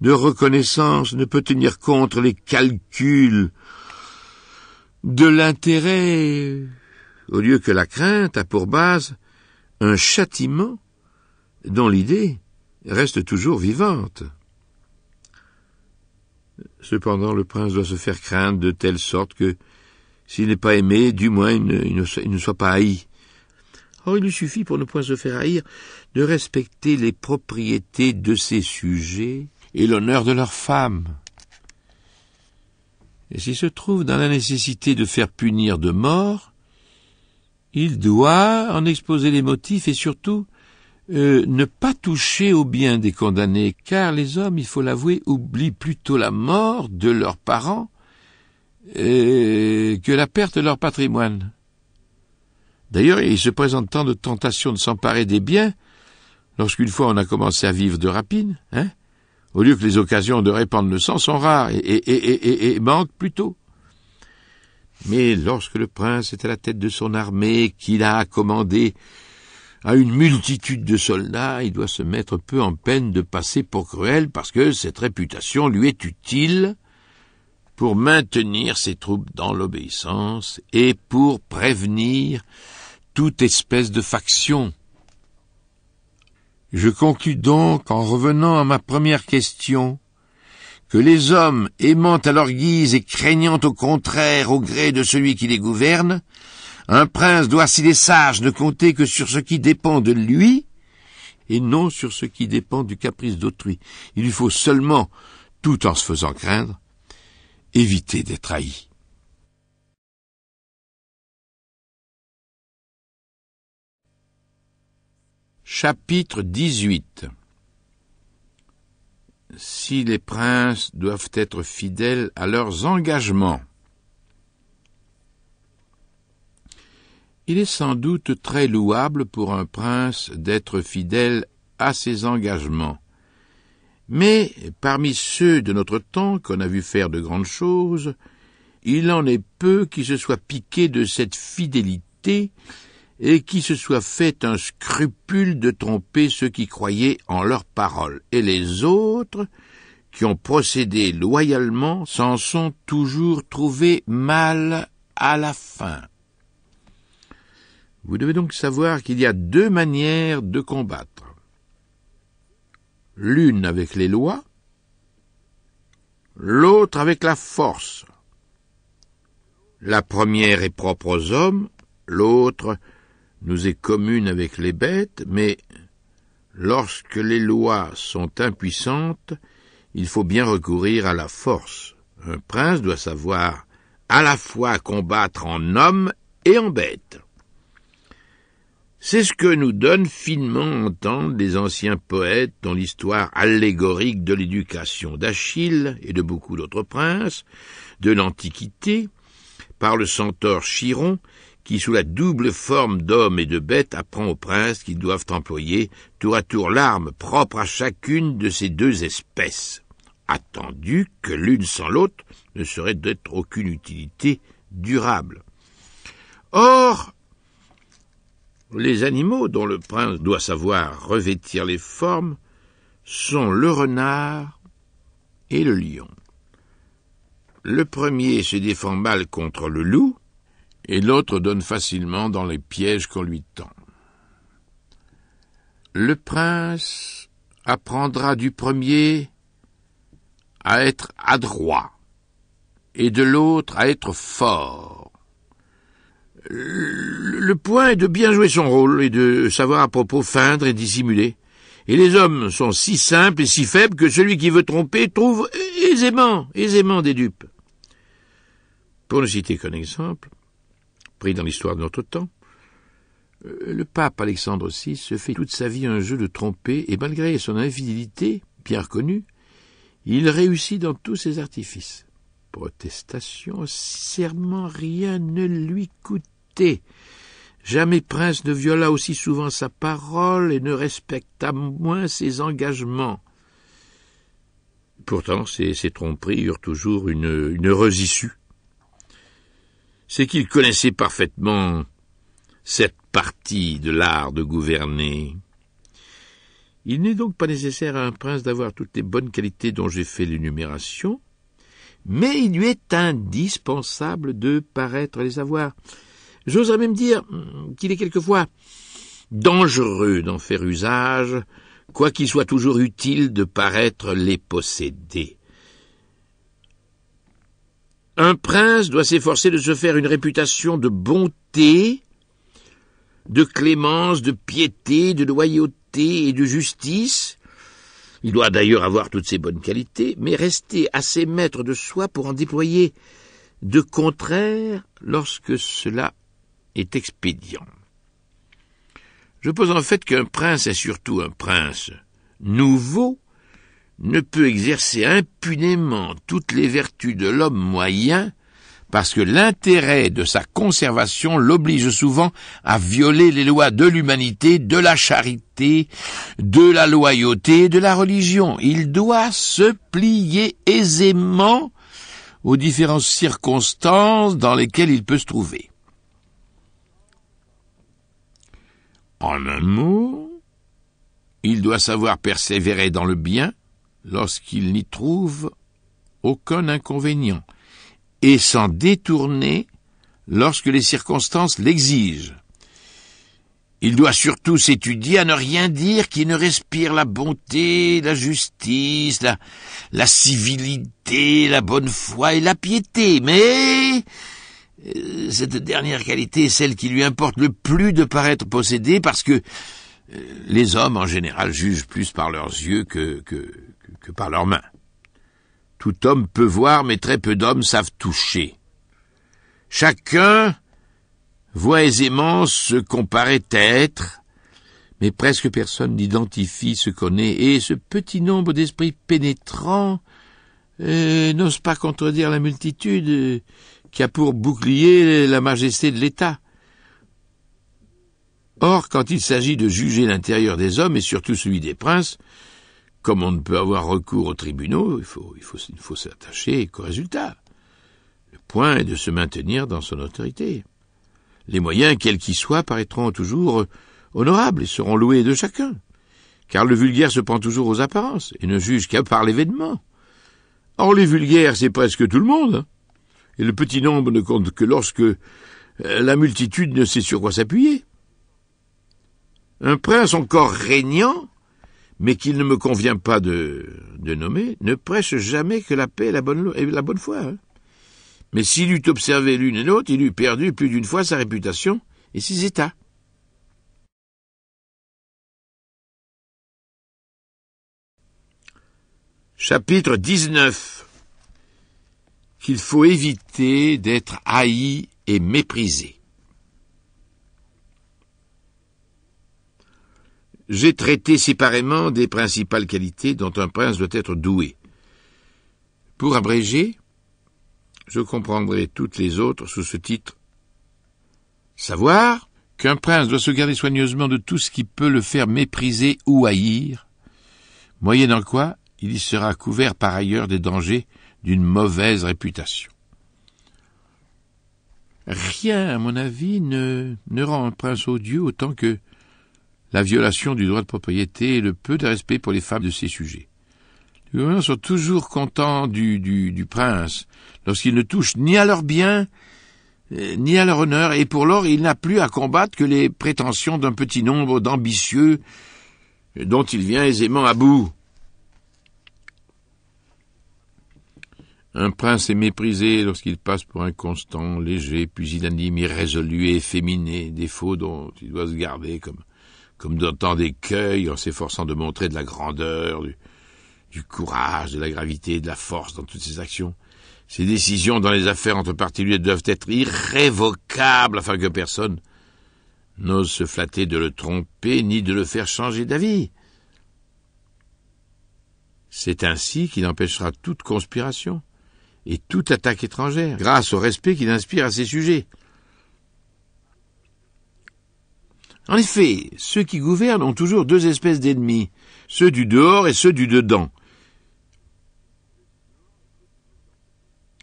reconnaissance, ne peut tenir compte les calculs de l'intérêt, au lieu que la crainte a pour base un châtiment dont l'idée reste toujours vivante. Cependant, le prince doit se faire craindre de telle sorte que, s'il n'est pas aimé, du moins il ne soit pas haï. Or, il lui suffit, pour ne point se faire haïr, de respecter les propriétés de ses sujets et l'honneur de leurs femmes. Et s'il se trouve dans la nécessité de faire punir de mort, il doit en exposer les motifs et surtout ne pas toucher au bien des condamnés, car les hommes, il faut l'avouer, oublient plutôt la mort de leurs parents que la perte de leur patrimoine. D'ailleurs, il se présente tant de tentations de s'emparer des biens, lorsqu'une fois on a commencé à vivre de rapine, au lieu que les occasions de répandre le sang sont rares et manquent plutôt. Mais lorsque le prince est à la tête de son armée, qu'il a commandé à une multitude de soldats, il doit se mettre peu en peine de passer pour cruel, parce que cette réputation lui est utile pour maintenir ses troupes dans l'obéissance et pour prévenir toute espèce de faction. Je conclus donc, en revenant à ma première question, que les hommes, aimant à leur guise et craignant au contraire au gré de celui qui les gouverne, un prince doit, s'il est sage, ne compter que sur ce qui dépend de lui, et non sur ce qui dépend du caprice d'autrui. Il lui faut seulement, tout en se faisant craindre, éviter d'être haï. Chapitre 18. Si les princes doivent être fidèles à leurs engagements. Il est sans doute très louable pour un prince d'être fidèle à ses engagements. Mais parmi ceux de notre temps qu'on a vu faire de grandes choses, il en est peu qui se soient piqués de cette fidélité et qui se soit fait un scrupule de tromper ceux qui croyaient en leurs paroles, et les autres, qui ont procédé loyalement, s'en sont toujours trouvés mal à la fin. Vous devez donc savoir qu'il y a deux manières de combattre. L'une avec les lois, l'autre avec la force. La première est propre aux hommes, l'autre nous est commune avec les bêtes, mais lorsque les lois sont impuissantes, il faut bien recourir à la force. Un prince doit savoir à la fois combattre en homme et en bête. C'est ce que nous donnent finement entendre les anciens poètes dans l'histoire allégorique de l'éducation d'Achille et de beaucoup d'autres princes de l'Antiquité, par le centaure Chiron, qui, sous la double forme d'homme et de bête, apprend aux princes qu'ils doivent employer tour à tour l'arme propre à chacune de ces deux espèces, attendu que l'une sans l'autre ne serait d'être aucune utilité durable. Or, les animaux dont le prince doit savoir revêtir les formes sont le renard et le lion. Le premier se défend mal contre le loup, et l'autre donne facilement dans les pièges qu'on lui tend. Le prince apprendra du premier à être adroit, et de l'autre à être fort. Le point est de bien jouer son rôle et de savoir à propos feindre et dissimuler. Et les hommes sont si simples et si faibles que celui qui veut tromper trouve aisément des dupes. Pour ne citer qu'un exemple, pris dans l'histoire de notre temps, le pape Alexandre VI se fait toute sa vie un jeu de tromper et malgré son infidélité, bien reconnue, il réussit dans tous ses artifices. Protestation, serment, rien ne lui coûtait. Jamais prince ne viola aussi souvent sa parole et ne respecta moins ses engagements. Pourtant, ces tromperies eurent toujours une heureuse issue. C'est qu'il connaissait parfaitement cette partie de l'art de gouverner. Il n'est donc pas nécessaire à un prince d'avoir toutes les bonnes qualités dont j'ai fait l'énumération, mais il lui est indispensable de paraître les avoir. J'oserais même dire qu'il est quelquefois dangereux d'en faire usage, quoiqu'il soit toujours utile de paraître les posséder. Un prince doit s'efforcer de se faire une réputation de bonté, de clémence, de piété, de loyauté et de justice. Il doit d'ailleurs avoir toutes ces bonnes qualités, mais rester assez maître de soi pour en déployer de contraires lorsque cela est expédient. Je pose en fait qu'un prince, et surtout un prince nouveau, ne peut exercer impunément toutes les vertus de l'homme moyen, parce que l'intérêt de sa conservation l'oblige souvent à violer les lois de l'humanité, de la charité, de la loyauté et de la religion. Il doit se plier aisément aux différentes circonstances dans lesquelles il peut se trouver. En un mot, il doit savoir persévérer dans le bien lorsqu'il n'y trouve aucun inconvénient, et s'en détourner lorsque les circonstances l'exigent. Il doit surtout s'étudier à ne rien dire qui ne respire la bonté, la justice, la civilité, la bonne foi et la piété, mais cette dernière qualité est celle qui lui importe le plus de paraître posséder, parce que les hommes en général jugent plus par leurs yeux que par leurs mains. Tout homme peut voir, mais très peu d'hommes savent toucher. Chacun voit aisément ce qu'on paraît être, mais presque personne n'identifie ce qu'on est, et ce petit nombre d'esprits pénétrants n'ose pas contredire la multitude qui a pour bouclier la majesté de l'État. Or, quand il s'agit de juger l'intérieur des hommes, et surtout celui des princes, comme on ne peut avoir recours aux tribunaux, il faut s'attacher qu'au résultat. Le point est de se maintenir dans son autorité. Les moyens, quels qu'ils soient, paraîtront toujours honorables et seront loués de chacun, car le vulgaire se prend toujours aux apparences et ne juge qu'à par l'événement. Or, les vulgaires, c'est presque tout le monde, hein, et le petit nombre ne compte que lorsque la multitude ne sait sur quoi s'appuyer. Un prince encore régnant, mais qu'il ne me convient pas de nommer, ne prêche jamais que la paix et la bonne foi. Hein. Mais s'il eût observé l'une et l'autre, il eût perdu plus d'une fois sa réputation et ses états. Chapitre 19. Qu'il faut éviter d'être haï et méprisé. J'ai traité séparément des principales qualités dont un prince doit être doué. Pour abréger, je comprendrai toutes les autres sous ce titre. Savoir qu'un prince doit se garder soigneusement de tout ce qui peut le faire mépriser ou haïr, moyennant quoi il y sera couvert par ailleurs des dangers d'une mauvaise réputation. Rien, à mon avis, ne rend un prince odieux autant que la violation du droit de propriété et le peu de respect pour les femmes de ses sujets. Les gouvernants sont toujours contents du prince lorsqu'il ne touche ni à leurs biens, ni à leur honneur, et pour lors il n'a plus à combattre que les prétentions d'un petit nombre d'ambitieux dont il vient aisément à bout. Un prince est méprisé lorsqu'il passe pour inconstant, léger, pusillanime, irrésolu et efféminé, défaut dont il doit se garder comme dans tant d'écueils en s'efforçant de montrer de la grandeur, du courage, de la gravité, de la force dans toutes ses actions. Ses décisions dans les affaires entre particuliers doivent être irrévocables afin que personne n'ose se flatter de le tromper ni de le faire changer d'avis. C'est ainsi qu'il empêchera toute conspiration et toute attaque étrangère, grâce au respect qu'il inspire à ses sujets. En effet, ceux qui gouvernent ont toujours deux espèces d'ennemis, ceux du dehors et ceux du dedans.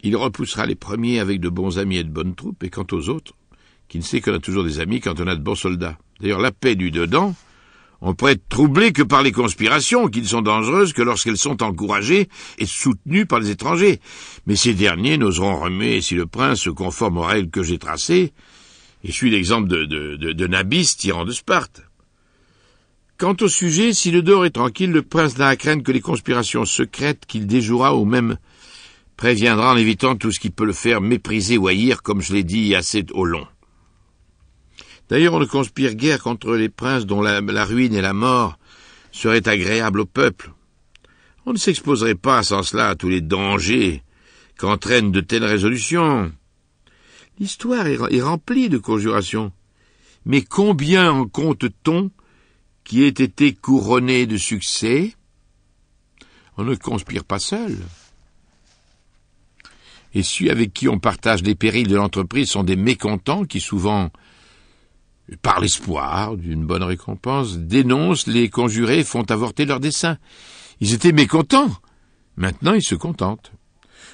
Il repoussera les premiers avec de bons amis et de bonnes troupes, et quant aux autres, qui ne sait qu'on a toujours des amis quand on a de bons soldats. D'ailleurs, la paix du dedans, on pourrait être troublé que par les conspirations, qui ne sont dangereuses que lorsqu'elles sont encouragées et soutenues par les étrangers. Mais ces derniers n'oseront remuer si le prince se conforme aux règles que j'ai tracées, et suit l'exemple de Nabis, tyran de Sparte. Quant au sujet, si le dehors est tranquille, le prince n'a à craindre que les conspirations secrètes qu'il déjouera ou même préviendra en évitant tout ce qui peut le faire mépriser ou haïr, comme je l'ai dit assez au long. D'ailleurs, on ne conspire guère contre les princes dont la ruine et la mort seraient agréables au peuple. On ne s'exposerait pas sans cela à tous les dangers qu'entraînent de telles résolutions. L'histoire est remplie de conjurations. Mais combien en compte-t-on qui aient été couronnés de succès? On ne conspire pas seul. Et ceux avec qui on partage les périls de l'entreprise sont des mécontents qui souvent, par l'espoir d'une bonne récompense, dénoncent les conjurés et font avorter leurs desseins. Ils étaient mécontents. Maintenant, ils se contentent.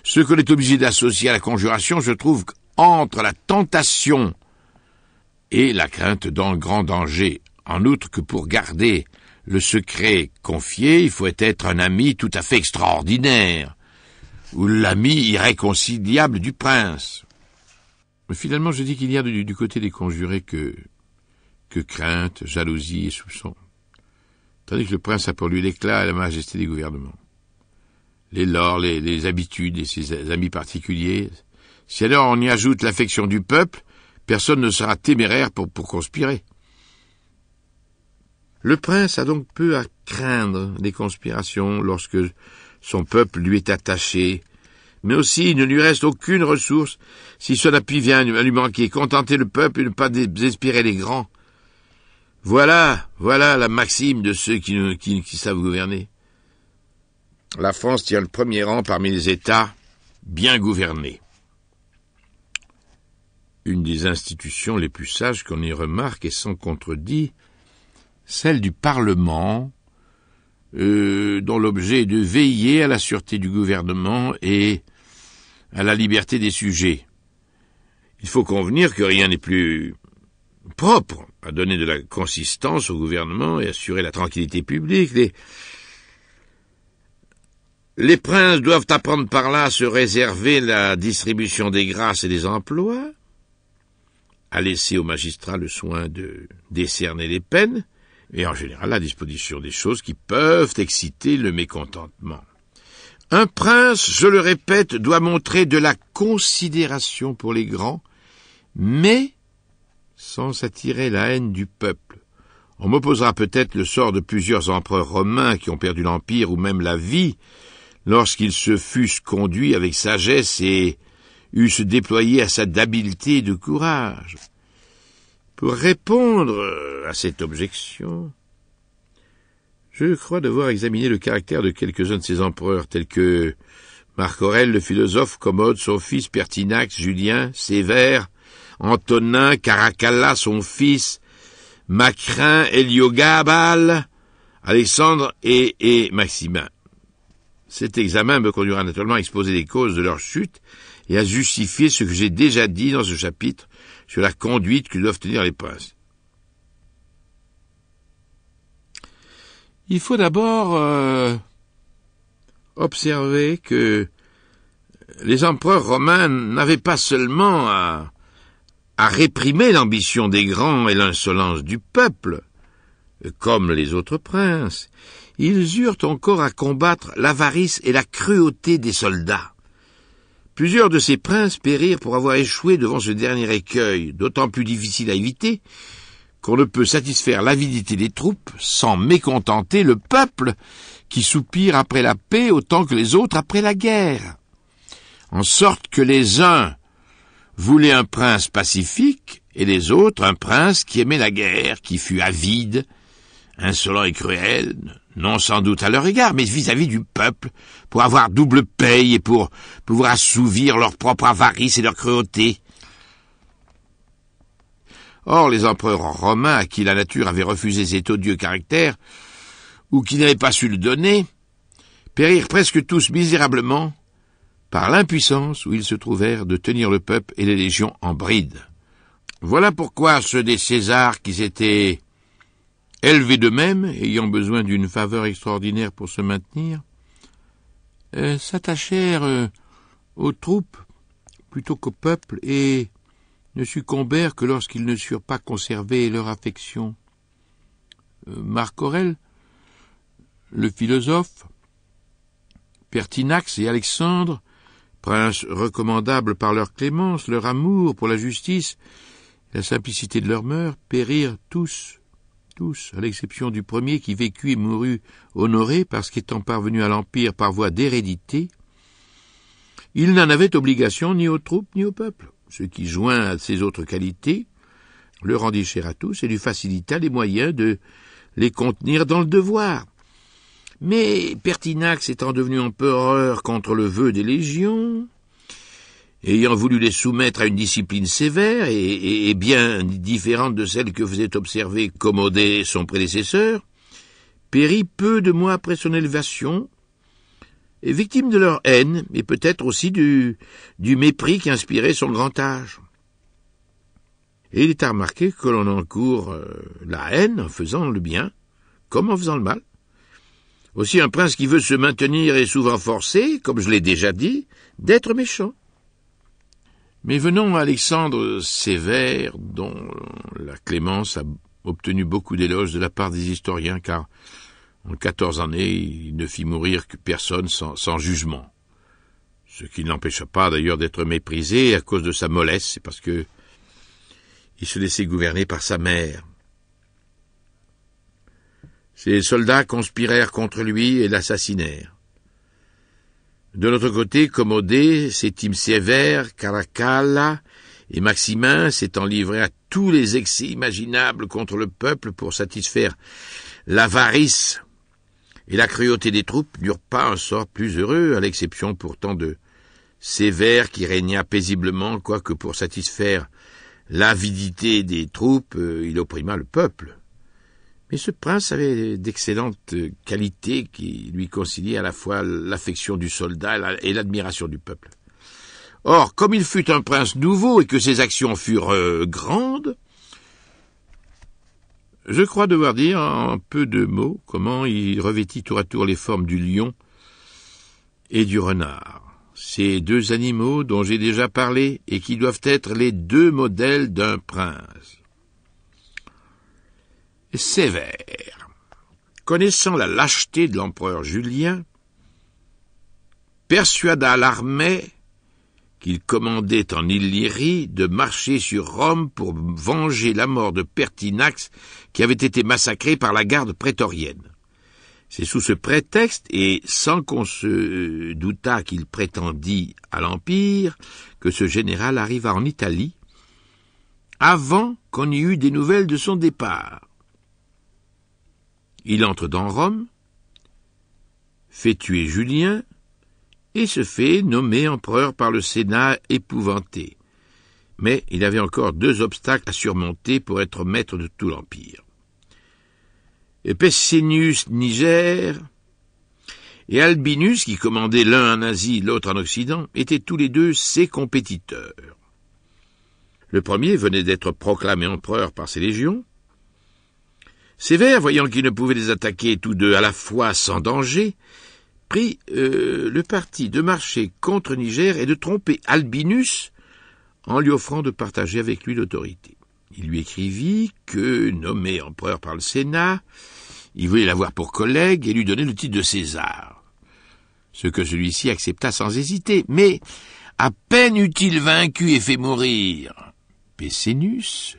Ceux qu'on est obligé d'associer à la conjuration, je trouve entre la tentation et la crainte d'un grand danger. En outre que pour garder le secret confié, il faut être un ami tout à fait extraordinaire, ou l'ami irréconciliable du prince. Mais finalement, je dis qu'il y a du côté des conjurés que crainte, jalousie et soupçon, tandis que le prince a pour lui l'éclat et la majesté des gouvernements. Les lors, les habitudes et ses amis particuliers. Si alors on y ajoute l'affection du peuple, personne ne sera téméraire pour conspirer. Le prince a donc peu à craindre des conspirations lorsque son peuple lui est attaché, mais aussi il ne lui reste aucune ressource si son appui vient à lui manquer. Contenter le peuple et ne pas désespérer les grands. Voilà la maxime de ceux qui savent gouverner. La France tient le premier rang parmi les États bien gouvernés. Une des institutions les plus sages qu'on y remarque et sans contredit, celle du Parlement, dont l'objet est de veiller à la sûreté du gouvernement et à la liberté des sujets. Il faut convenir que rien n'est plus propre à donner de la consistance au gouvernement et assurer la tranquillité publique. Les princes doivent apprendre par là à se réserver la distribution des grâces et des emplois, à laisser aux magistrats le soin de décerner les peines et en général la disposition des choses qui peuvent exciter le mécontentement. Un prince, je le répète, doit montrer de la considération pour les grands, mais sans attirer la haine du peuple. On m'opposera peut-être le sort de plusieurs empereurs romains qui ont perdu l'empire ou même la vie lorsqu'ils se fussent conduits avec sagesse et eussent déployé assez d'habileté et de courage. Pour répondre à cette objection, je crois devoir examiner le caractère de quelques-uns de ces empereurs, tels que Marc Aurèle, le philosophe, Commode, son fils, Pertinax, Julien, Sévère, Antonin, Caracalla, son fils, Macrin, Héliogabale, Alexandre et Maximin. Cet examen me conduira naturellement à exposer les causes de leur chute et à justifier ce que j'ai déjà dit dans ce chapitre sur la conduite que doivent tenir les princes. Il faut d'abord observer que les empereurs romains n'avaient pas seulement à réprimer l'ambition des grands et l'insolence du peuple, comme les autres princes. Ils eurent encore à combattre l'avarice et la cruauté des soldats. Plusieurs de ces princes périrent pour avoir échoué devant ce dernier écueil, d'autant plus difficile à éviter qu'on ne peut satisfaire l'avidité des troupes sans mécontenter le peuple qui soupire après la paix autant que les autres après la guerre. En sorte que les uns voulaient un prince pacifique et les autres un prince qui aimait la guerre, qui fut avide, insolent et cruel, non sans doute à leur égard, mais vis-à-vis du peuple, pour avoir double paye et pour pouvoir assouvir leur propre avarice et leur cruauté. Or, les empereurs romains à qui la nature avait refusé cet odieux caractère, ou qui n'avaient pas su le donner, périrent presque tous misérablement par l'impuissance où ils se trouvèrent de tenir le peuple et les légions en bride. Voilà pourquoi ceux des Césars qui s'étaient élevés d'eux-mêmes, ayant besoin d'une faveur extraordinaire pour se maintenir, s'attachèrent aux troupes plutôt qu'au peuple et ne succombèrent que lorsqu'ils ne surent pas conserver leur affection. Marc Aurèle, le philosophe, Pertinax et Alexandre, princes recommandables par leur clémence, leur amour pour la justice, la simplicité de leurs mœurs, périrent tous, à l'exception du premier qui vécut et mourut honoré parce qu'étant parvenu à l'Empire par voie d'hérédité, il n'en avait obligation ni aux troupes ni au peuple, ce qui, joint à ses autres qualités, le rendit cher à tous et lui facilita les moyens de les contenir dans le devoir. Mais Pertinax étant devenu empereur contre le vœu des légions, ayant voulu les soumettre à une discipline sévère et bien différente de celle que faisait observer Commode son prédécesseur, périt peu de mois après son élévation, et victime de leur haine, et peut-être aussi du mépris qu'inspirait son grand âge. Et il est à remarquer que l'on encourt la haine en faisant le bien, comme en faisant le mal. Aussi un prince qui veut se maintenir est souvent forcé, comme je l'ai déjà dit, d'être méchant. Mais venons à Alexandre Sévère, dont la clémence a obtenu beaucoup d'éloges de la part des historiens, car en 14 années, il ne fit mourir que personne sans jugement. Ce qui ne l'empêcha pas d'ailleurs d'être méprisé à cause de sa mollesse, c'est parce que il se laissait gouverner par sa mère. Ses soldats conspirèrent contre lui et l'assassinèrent. De l'autre côté, Commode, Septime Sévère, Caracalla et Maximin, s'étant livrés à tous les excès imaginables contre le peuple pour satisfaire l'avarice et la cruauté des troupes, n'eurent pas un sort plus heureux, à l'exception pourtant de Sévère qui régna paisiblement, quoique pour satisfaire l'avidité des troupes, il opprima le peuple. Mais ce prince avait d'excellentes qualités qui lui conciliaient à la fois l'affection du soldat et l'admiration du peuple. Or, comme il fut un prince nouveau et que ses actions furent grandes, je crois devoir dire en peu de mots comment il revêtit tour à tour les formes du lion et du renard. Ces deux animaux dont j'ai déjà parlé et qui doivent être les deux modèles d'un prince. Sévère, connaissant la lâcheté de l'empereur Julien, persuada l'armée qu'il commandait en Illyrie de marcher sur Rome pour venger la mort de Pertinax qui avait été massacré par la garde prétorienne. C'est sous ce prétexte, et sans qu'on se doutât qu'il prétendît à l'Empire, que ce général arriva en Italie, avant qu'on y eût des nouvelles de son départ. Il entre dans Rome, fait tuer Julien, et se fait nommer empereur par le Sénat épouvanté. Mais il avait encore 2 obstacles à surmonter pour être maître de tout l'Empire. Pescennius Niger et Albinus, qui commandaient l'un en Asie, l'autre en Occident, étaient tous les 2 ses compétiteurs. Le premier venait d'être proclamé empereur par ses légions. Sévère, voyant qu'il ne pouvait les attaquer tous 2 à la fois sans danger, prit le parti de marcher contre Niger et de tromper Albinus en lui offrant de partager avec lui l'autorité. Il lui écrivit que, nommé empereur par le Sénat, il voulait l'avoir pour collègue et lui donner le titre de César, ce que celui-ci accepta sans hésiter. Mais à peine eut-il vaincu et fait mourir Pescennius,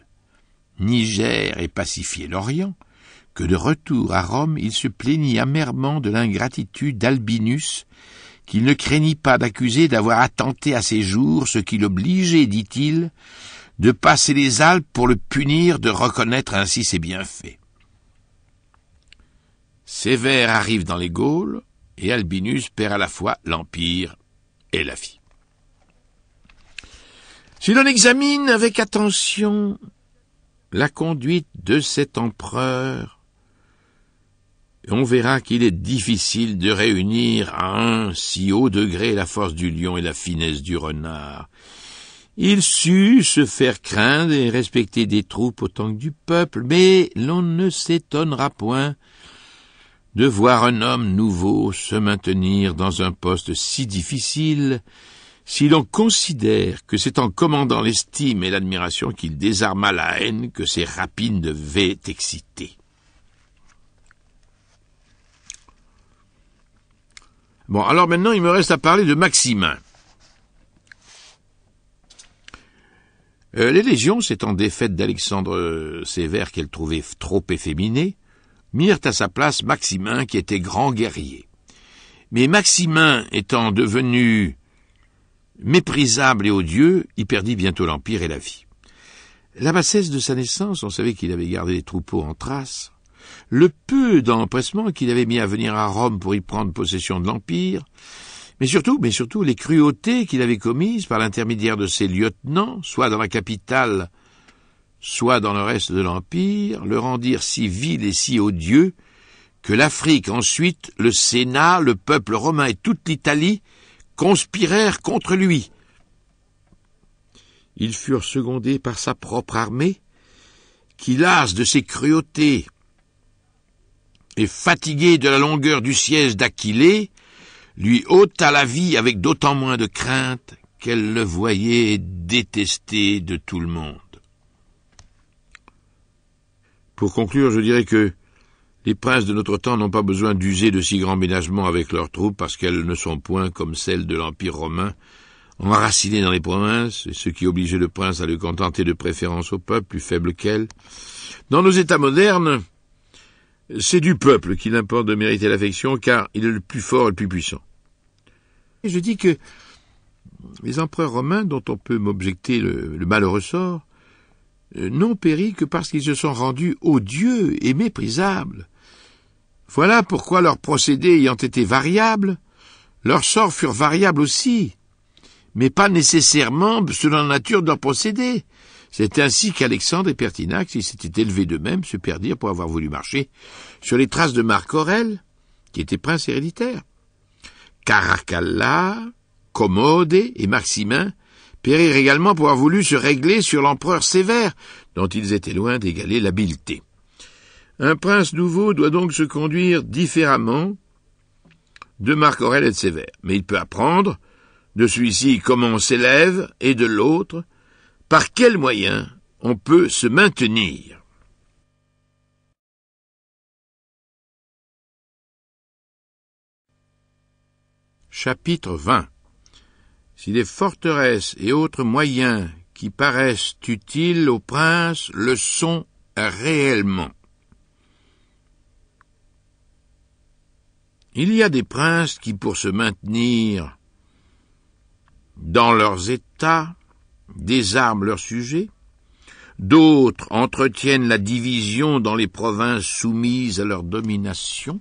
Niger et pacifié l'Orient, que de retour à Rome, il se plaignit amèrement de l'ingratitude d'Albinus, qu'il ne craignit pas d'accuser d'avoir attenté à ses jours, ce qui l'obligeait, dit-il, de passer les Alpes pour le punir de reconnaître ainsi ses bienfaits. Sévère arrive dans les Gaules, et Albinus perd à la fois l'Empire et la vie. Si l'on examine avec attention la conduite de cet empereur, on verra qu'il est difficile de réunir à un si haut degré la force du lion et la finesse du renard. Il sut se faire craindre et respecter des troupes autant que du peuple, mais l'on ne s'étonnera point de voir un homme nouveau se maintenir dans un poste si difficile, si l'on considère que c'est en commandant l'estime et l'admiration qu'il désarma la haine que ses rapines devaient exciter. Bon, alors maintenant, il me reste à parler de Maximin. Les légions, s'étant défaites d'Alexandre Sévère qu'elles trouvaient trop efféminé, mirent à sa place Maximin qui était grand guerrier. Mais Maximin étant devenu méprisable et odieux, il perdit bientôt l'Empire et la vie. La bassesse de sa naissance, on savait qu'il avait gardé les troupeaux en Thrace, le peu d'empressement qu'il avait mis à venir à Rome pour y prendre possession de l'Empire, mais surtout les cruautés qu'il avait commises par l'intermédiaire de ses lieutenants, soit dans la capitale, soit dans le reste de l'Empire, le rendirent si vil et si odieux que l'Afrique ensuite, le Sénat, le peuple romain et toute l'Italie conspirèrent contre lui. Ils furent secondés par sa propre armée, qui, lasse de ses cruautés et fatiguée de la longueur du siège d'Aquilée, lui ôta la vie avec d'autant moins de crainte qu'elle le voyait détesté de tout le monde. Pour conclure, je dirais que les princes de notre temps n'ont pas besoin d'user de si grands ménagements avec leurs troupes parce qu'elles ne sont point, comme celles de l'Empire romain, enracinées dans les provinces, ce qui obligeait le prince à le contenter de préférence au peuple, plus faible qu'elle. Dans nos États modernes, c'est du peuple qu'il importe de mériter l'affection, car il est le plus fort et le plus puissant. Et je dis que les empereurs romains, dont on peut m'objecter le malheureux sort, n'ont péri que parce qu'ils se sont rendus odieux et méprisables. Voilà pourquoi leurs procédés ayant été variables, leurs sorts furent variables aussi, mais pas nécessairement selon la nature de leurs procédés. C'est ainsi qu'Alexandre et Pertinax, ils s'étaient élevés d'eux-mêmes, se perdirent pour avoir voulu marcher sur les traces de Marc Aurèle, qui était prince héréditaire. Caracalla, Commode et Maximin périrent également pour avoir voulu se régler sur l'empereur Sévère, dont ils étaient loin d'égaler l'habileté. Un prince nouveau doit donc se conduire différemment de Marc Aurèle et de Sévère, mais il peut apprendre de celui-ci comment on s'élève et de l'autre par quels moyens on peut se maintenir. Chapitre 20. Si les forteresses et autres moyens qui paraissent utiles au prince le sont réellement. Il y a des princes qui, pour se maintenir dans leurs États, désarment leurs sujets. D'autres entretiennent la division dans les provinces soumises à leur domination.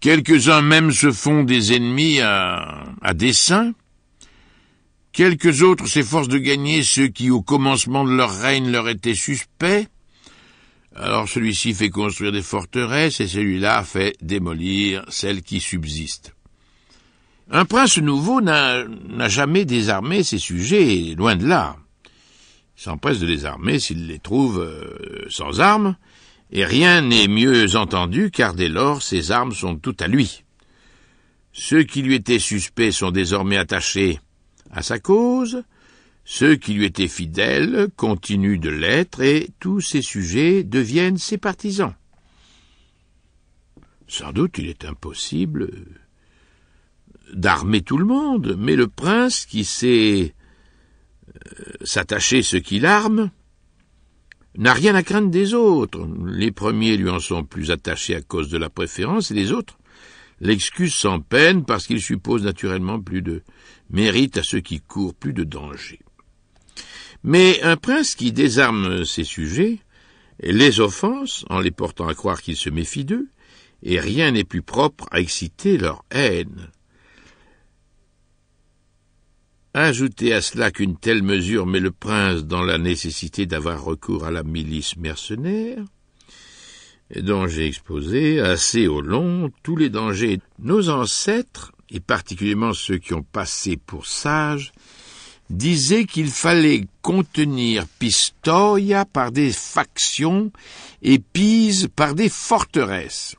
Quelques-uns même se font des ennemis à dessein. Quelques autres s'efforcent de gagner ceux qui, au commencement de leur règne, leur étaient suspects. Alors celui-ci fait construire des forteresses et celui-là fait démolir celles qui subsistent. Un prince nouveau n'a jamais désarmé ses sujets, loin de là. Il s'empresse de les armer s'il les trouve sans armes, et rien n'est mieux entendu, car dès lors, ses armes sont toutes à lui. Ceux qui lui étaient suspects sont désormais attachés à sa cause, ceux qui lui étaient fidèles continuent de l'être, et tous ses sujets deviennent ses partisans. Sans doute il est impossible d'armer tout le monde, mais le prince qui sait s'attacher ceux qui l'arment n'a rien à craindre des autres. Les premiers lui en sont plus attachés à cause de la préférence, et les autres l'excusent sans peine parce qu'ils supposent naturellement plus de mérite à ceux qui courent plus de danger. Mais un prince qui désarme ses sujets les offense en les portant à croire qu'ils se méfient d'eux, et rien n'est plus propre à exciter leur haine. Ajoutez à cela qu'une telle mesure met le prince dans la nécessité d'avoir recours à la milice mercenaire, dont j'ai exposé assez au long tous les dangers. Nos ancêtres, et particulièrement ceux qui ont passé pour sages, disaient qu'il fallait contenir Pistoia par des factions et Pise par des forteresses.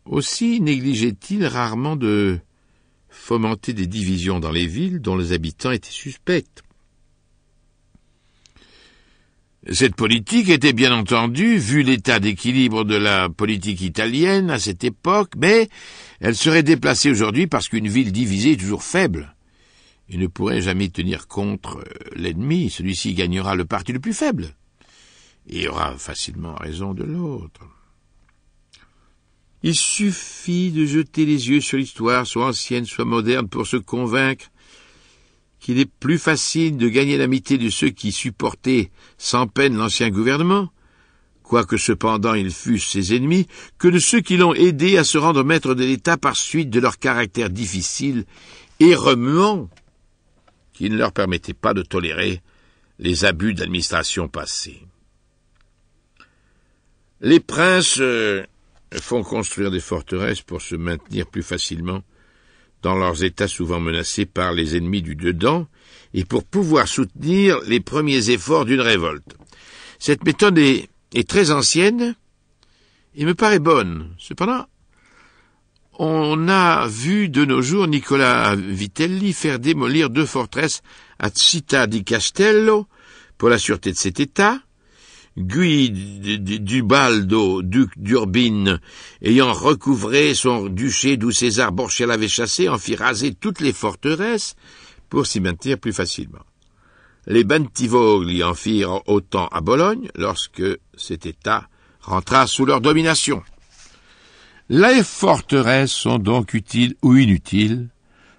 Aussi négligeait-il rarement de fomenter des divisions dans les villes dont les habitants étaient suspects. Cette politique était bien entendu, vu l'état d'équilibre de la politique italienne à cette époque, mais elle serait déplacée aujourd'hui parce qu'une ville divisée est toujours faible et ne pourrait jamais tenir contre l'ennemi. Celui-ci gagnera le parti le plus faible et aura facilement raison de l'autre. Il suffit de jeter les yeux sur l'histoire, soit ancienne, soit moderne, pour se convaincre qu'il est plus facile de gagner l'amitié de ceux qui supportaient sans peine l'ancien gouvernement, quoique cependant ils fussent ses ennemis, que de ceux qui l'ont aidé à se rendre maître de l'État par suite de leur caractère difficile et remuant, qui ne leur permettait pas de tolérer les abus d'administration passée. Les princes font construire des forteresses pour se maintenir plus facilement dans leurs États souvent menacés par les ennemis du dedans et pour pouvoir soutenir les premiers efforts d'une révolte. Cette méthode est très ancienne et me paraît bonne. Cependant, on a vu de nos jours Nicolas Vitelli faire démolir 2 forteresses à Città di Castello pour la sûreté de cet État. Guy d'Ubaldo, duc d'Urbine, ayant recouvré son duché d'où César Borgia l'avait chassé, en fit raser toutes les forteresses pour s'y maintenir plus facilement. Les Bentivogli en firent autant à Bologne lorsque cet État rentra sous leur domination. Les forteresses sont donc utiles ou inutiles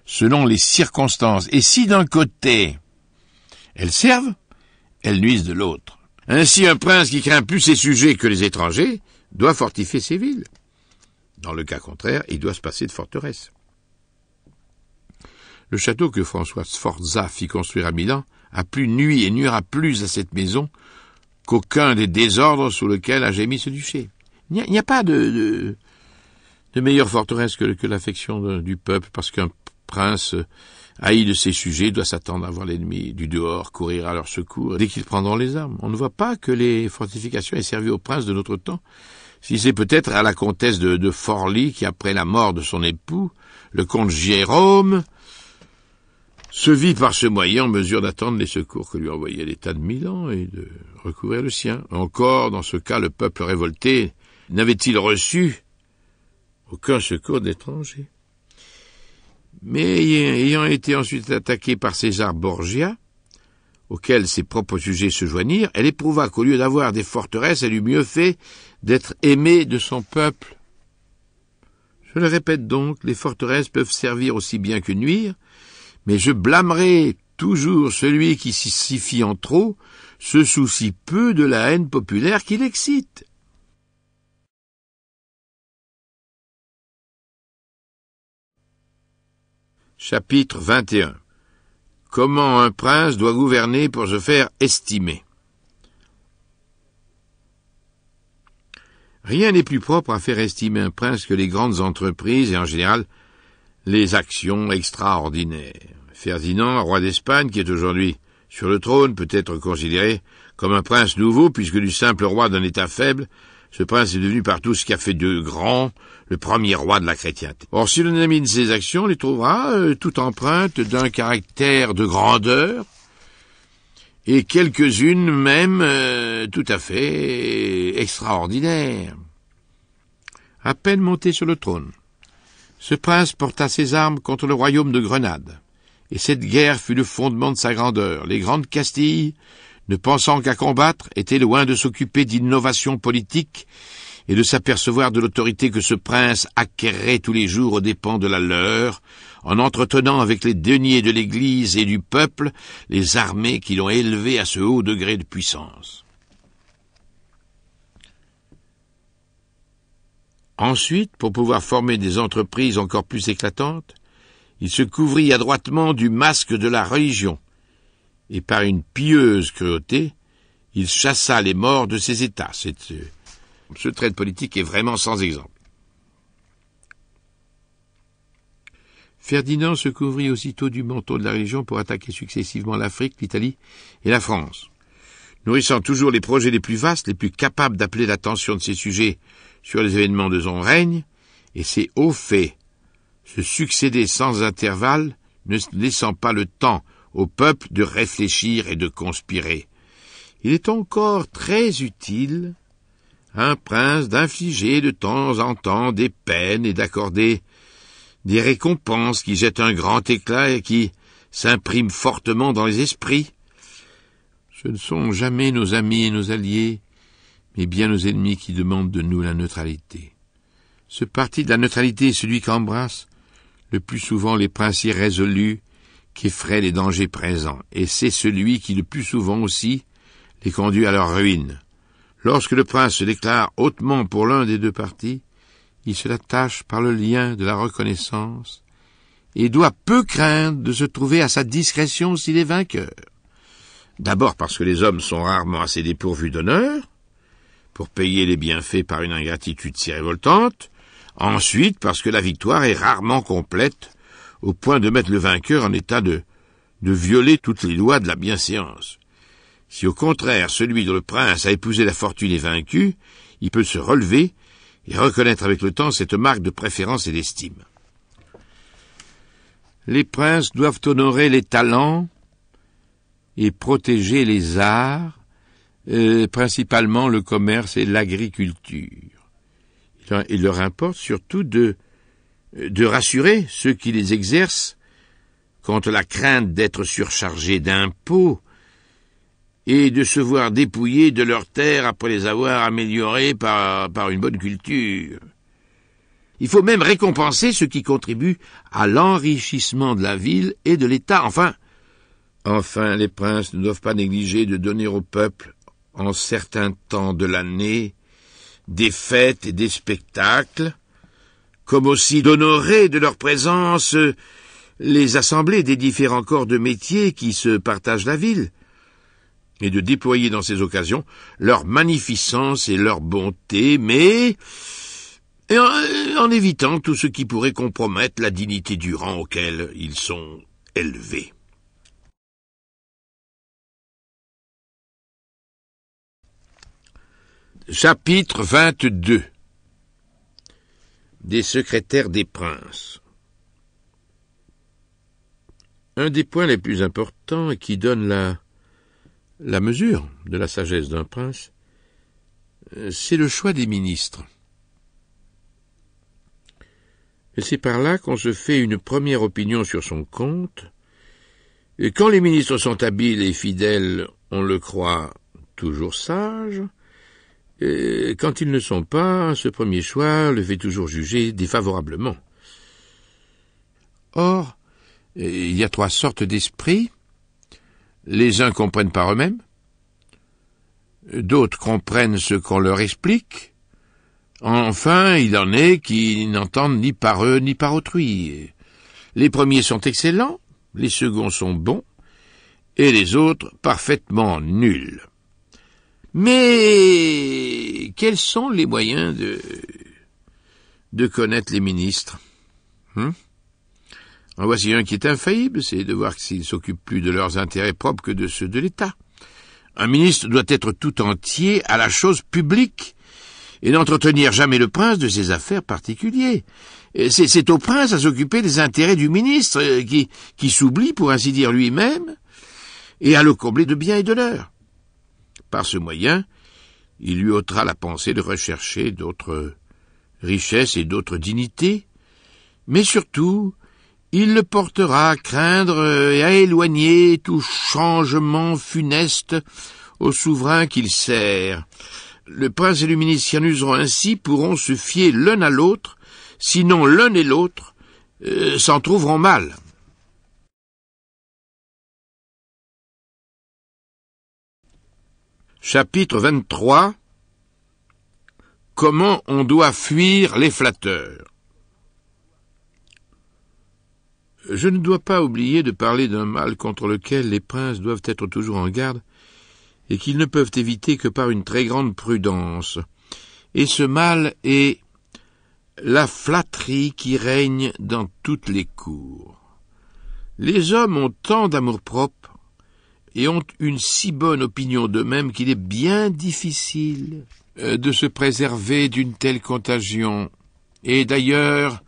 selon les circonstances, et si d'un côté elles servent, elles nuisent de l'autre. Ainsi, un prince qui craint plus ses sujets que les étrangers doit fortifier ses villes. Dans le cas contraire, il doit se passer de forteresses. Le château que François Sforza fit construire à Milan a plus nui et nuira plus à cette maison qu'aucun des désordres sous lesquels a gémi ce duché. Il n'y a pas de meilleure forteresse que l'affection du peuple, parce qu'un prince haï de ses sujets doit s'attendre à voir l'ennemi du dehors courir à leur secours dès qu'ils prendront les armes. On ne voit pas que les fortifications aient servi aux princes de notre temps, si c'est peut-être à la comtesse de Forlì qui, après la mort de son époux, le comte Jérôme, se vit par ce moyen en mesure d'attendre les secours que lui envoyait l'État de Milan et de recouvrir le sien. Encore, dans ce cas, le peuple révolté n'avait-il reçu aucun secours d'étrangers. Mais ayant été ensuite attaquée par César Borgia, auquel ses propres sujets se joignirent, elle éprouva qu'au lieu d'avoir des forteresses, elle eût mieux fait d'être aimée de son peuple. Je le répète donc, les forteresses peuvent servir aussi bien que nuire, mais je blâmerai toujours celui qui s'y fie en trop, se soucie peu de la haine populaire qui l'excite. Chapitre 21. Comment un prince doit gouverner pour se faire estimer. Rien n'est plus propre à faire estimer un prince que les grandes entreprises et en général les actions extraordinaires. Ferdinand, roi d'Espagne, qui est aujourd'hui sur le trône, peut être considéré comme un prince nouveau, puisque du simple roi d'un État faible, ce prince est devenu par tout ce qui a fait de grand le premier roi de la chrétienté. Or, si l'on examine ses actions, on les trouvera toutes empreintes d'un caractère de grandeur, et quelques-unes même tout à fait extraordinaires. À peine monté sur le trône, ce prince porta ses armes contre le royaume de Grenade, et cette guerre fut le fondement de sa grandeur. Les grandes Castilles, ne pensant qu'à combattre, étaient loin de s'occuper d'innovation politique et de s'apercevoir de l'autorité que ce prince acquérait tous les jours aux dépens de la leur, en entretenant avec les deniers de l'Église et du peuple les armées qui l'ont élevé à ce haut degré de puissance. Ensuite, pour pouvoir former des entreprises encore plus éclatantes, il se couvrit adroitement du masque de la religion, et par une pieuse cruauté, il chassa les morts de ses États. Ce trait de politique est vraiment sans exemple. Ferdinand se couvrit aussitôt du manteau de la religion pour attaquer successivement l'Afrique, l'Italie et la France. Nourrissant toujours les projets les plus vastes, les plus capables d'appeler l'attention de ses sujets sur les événements de son règne, et ses hauts faits se succéder sans intervalle, ne laissant pas le temps au peuple de réfléchir et de conspirer. Il est encore très utile à un prince d'infliger de temps en temps des peines et d'accorder des récompenses qui jettent un grand éclat et qui s'impriment fortement dans les esprits. Ce ne sont jamais nos amis et nos alliés, mais bien nos ennemis qui demandent de nous la neutralité. Ce parti de la neutralité est celui qu'embrassent le plus souvent les princes irrésolus qui effraient les dangers présents, et c'est celui qui le plus souvent aussi les conduit à leur ruine. Lorsque le prince se déclare hautement pour l'un des deux partis, il se l'attache par le lien de la reconnaissance et doit peu craindre de se trouver à sa discrétion s'il est vainqueur. D'abord parce que les hommes sont rarement assez dépourvus d'honneur pour payer les bienfaits par une ingratitude si révoltante. Ensuite parce que la victoire est rarement complète au point de mettre le vainqueur en état de violer toutes les lois de la bienséance. Si au contraire celui dont le prince a épousé la fortune est vaincu, il peut se relever et reconnaître avec le temps cette marque de préférence et d'estime. Les princes doivent honorer les talents et protéger les arts, principalement le commerce et l'agriculture. Il leur importe surtout de rassurer ceux qui les exercent contre la crainte d'être surchargés d'impôts et de se voir dépouillés de leurs terres après les avoir améliorées par une bonne culture. Il faut même récompenser ceux qui contribuent à l'enrichissement de la ville et de l'État. Enfin, les princes ne doivent pas négliger de donner au peuple, en certains temps de l'année, des fêtes et des spectacles, comme aussi d'honorer de leur présence les assemblées des différents corps de métiers qui se partagent la ville, et de déployer dans ces occasions leur magnificence et leur bonté, mais en évitant tout ce qui pourrait compromettre la dignité du rang auquel ils sont élevés. Chapitre 22. Des secrétaires des princes. Un des points les plus importants et qui donne la mesure de la sagesse d'un prince, c'est le choix des ministres. Et c'est par là qu'on se fait une première opinion sur son compte. Et quand les ministres sont habiles et fidèles, on le croit toujours sage. Et quand ils ne sont pas, ce premier choix le fait toujours juger défavorablement. Or, il y a 3 sortes d'esprits. Les uns comprennent par eux-mêmes, d'autres comprennent ce qu'on leur explique, enfin, il en est qui n'entendent ni par eux ni par autrui. Les premiers sont excellents, les seconds sont bons, et les autres parfaitement nuls. Mais quels sont les moyens de connaître les ministres? En voici un qui est infaillible, c'est de voir s'ils s'occupent plus de leurs intérêts propres que de ceux de l'État. Un ministre doit être tout entier à la chose publique et n'entretenir jamais le prince de ses affaires particulières. C'est au prince à s'occuper des intérêts du ministre qui s'oublie, pour ainsi dire, lui-même, et à le combler de biens et d'honneur. Par ce moyen, il lui ôtera la pensée de rechercher d'autres richesses et d'autres dignités, mais surtout, il le portera à craindre et à éloigner tout changement funeste au souverain qu'il sert. Le prince et le ministre, si en useront ainsi, pourront se fier l'un à l'autre, sinon l'un et l'autre s'en trouveront mal. Chapitre 23. Comment on doit fuir les flatteurs. Je ne dois pas oublier de parler d'un mal contre lequel les princes doivent être toujours en garde et qu'ils ne peuvent éviter que par une très grande prudence. Et ce mal est la flatterie qui règne dans toutes les cours. Les hommes ont tant d'amour-propre et ont une si bonne opinion d'eux-mêmes qu'il est bien difficile de se préserver d'une telle contagion. Et d'ailleurs,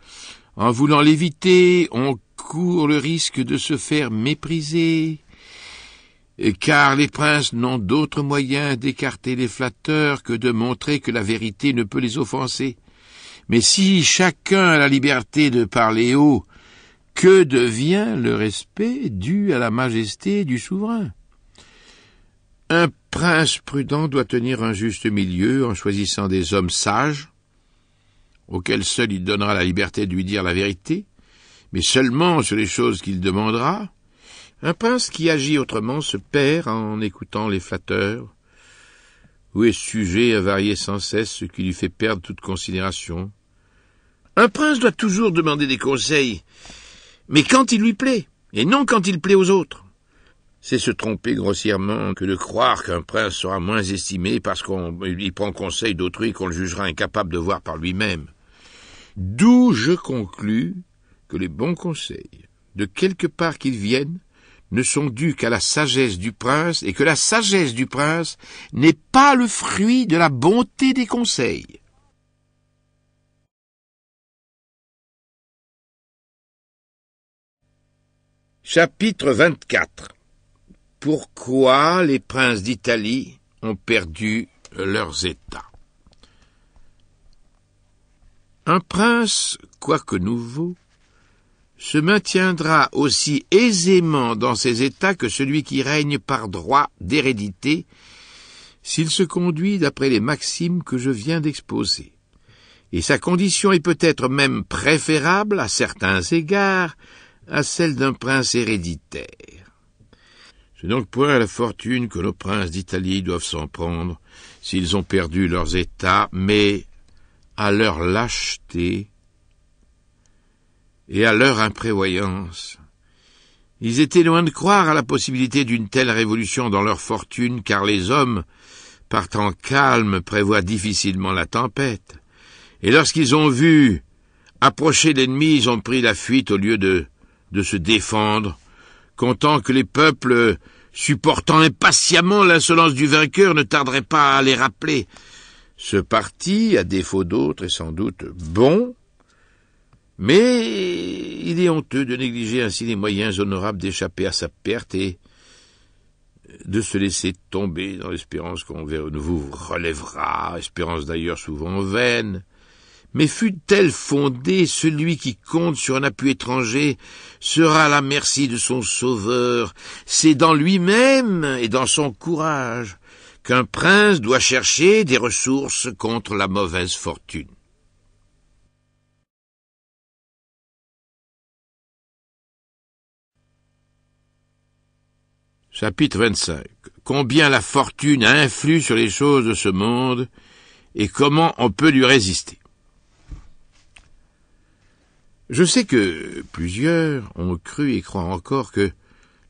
en voulant l'éviter, on court le risque de se faire mépriser, car les princes n'ont d'autre moyen d'écarter les flatteurs que de montrer que la vérité ne peut les offenser. Mais si chacun a la liberté de parler haut, que devient le respect dû à la majesté du souverain? Un prince prudent doit tenir un juste milieu en choisissant des hommes sages, auxquels seul il donnera la liberté de lui dire la vérité, mais seulement sur les choses qu'il demandera. Un prince qui agit autrement se perd en écoutant les flatteurs, ou est sujet à varier sans cesse, ce qui lui fait perdre toute considération. Un prince doit toujours demander des conseils, mais quand il lui plaît, et non quand il plaît aux autres. C'est se tromper grossièrement que de croire qu'un prince sera moins estimé parce qu'il prend conseil d'autrui qu'on le jugera incapable de voir par lui-même. D'où je conclus que les bons conseils, de quelque part qu'ils viennent, ne sont dus qu'à la sagesse du prince, et que la sagesse du prince n'est pas le fruit de la bonté des conseils. Chapitre 24. Pourquoi les princes d'Italie ont perdu leurs États? Un prince, quoique nouveau, se maintiendra aussi aisément dans ses États que celui qui règne par droit d'hérédité, s'il se conduit d'après les maximes que je viens d'exposer. Et sa condition est peut-être même préférable, à certains égards, à celle d'un prince héréditaire. C'est donc point à la fortune que nos princes d'Italie doivent s'en prendre, s'ils ont perdu leurs États, mais à leur lâcheté et à leur imprévoyance. Ils étaient loin de croire à la possibilité d'une telle révolution dans leur fortune, car les hommes, partant calmes, prévoient difficilement la tempête. Et lorsqu'ils ont vu approcher l'ennemi, ils ont pris la fuite au lieu de se défendre, comptant que les peuples, supportant impatiemment l'insolence du vainqueur, ne tarderaient pas à les rappeler. Ce parti, à défaut d'autres, est sans doute bon, mais il est honteux de négliger ainsi les moyens honorables d'échapper à sa perte et de se laisser tomber dans l'espérance qu'on vous relèvera, espérance d'ailleurs souvent vaine. Mais fût-elle fondée, celui qui compte sur un appui étranger sera à la merci de son sauveur. C'est dans lui-même et dans son courage qu'un prince doit chercher des ressources contre la mauvaise fortune. Chapitre 25. Combien la fortune influe sur les choses de ce monde et comment on peut lui résister. Je sais que plusieurs ont cru et croient encore que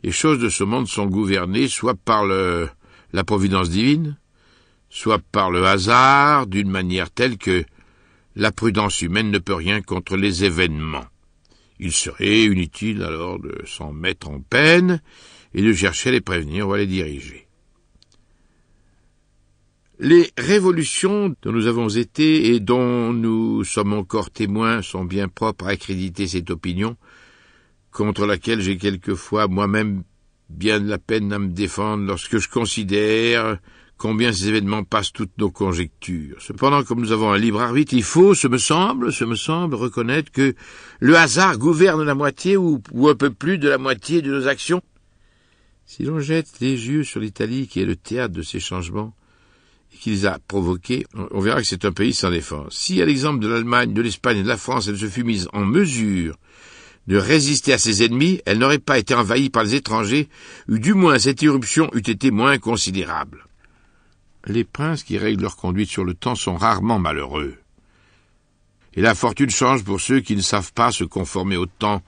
les choses de ce monde sont gouvernées soit par la providence divine, soit par le hasard, d'une manière telle que la prudence humaine ne peut rien contre les événements. Il serait inutile alors de s'en mettre en peine et de chercher à les prévenir ou à les diriger. Les révolutions dont nous avons été et dont nous sommes encore témoins sont bien propres à accréditer cette opinion, contre laquelle j'ai quelquefois moi-même bien de la peine à me défendre lorsque je considère combien ces événements passent toutes nos conjectures. Cependant, comme nous avons un libre arbitre, il faut, ce me semble, reconnaître que le hasard gouverne la moitié ou un peu plus de la moitié de nos actions. Si l'on jette les yeux sur l'Italie, qui est le théâtre de ces changements, et qui les a provoqués, on verra que c'est un pays sans défense. Si, à l'exemple de l'Allemagne, de l'Espagne et de la France, elle se fût mise en mesure de résister à ses ennemis, elle n'aurait pas été envahie par les étrangers, ou du moins cette irruption eût été moins considérable. Les princes qui règlent leur conduite sur le temps sont rarement malheureux. Et la fortune change pour ceux qui ne savent pas se conformer au temps.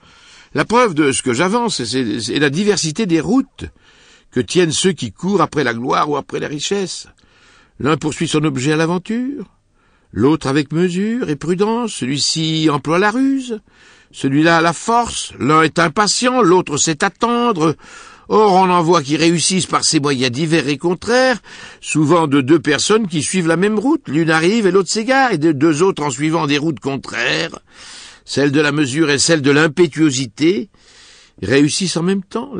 La preuve de ce que j'avance, c'est la diversité des routes que tiennent ceux qui courent après la gloire ou après la richesse. L'un poursuit son objet à l'aventure, l'autre avec mesure et prudence, celui-ci emploie la ruse, celui-là la force, l'un est impatient, l'autre sait attendre. Or, on en voit qui réussissent par ces moyens divers et contraires, souvent de deux personnes qui suivent la même route, l'une arrive et l'autre s'égare, et de deux autres en suivant des routes contraires, celle de la mesure et celle de l'impétuosité, réussissent en même temps.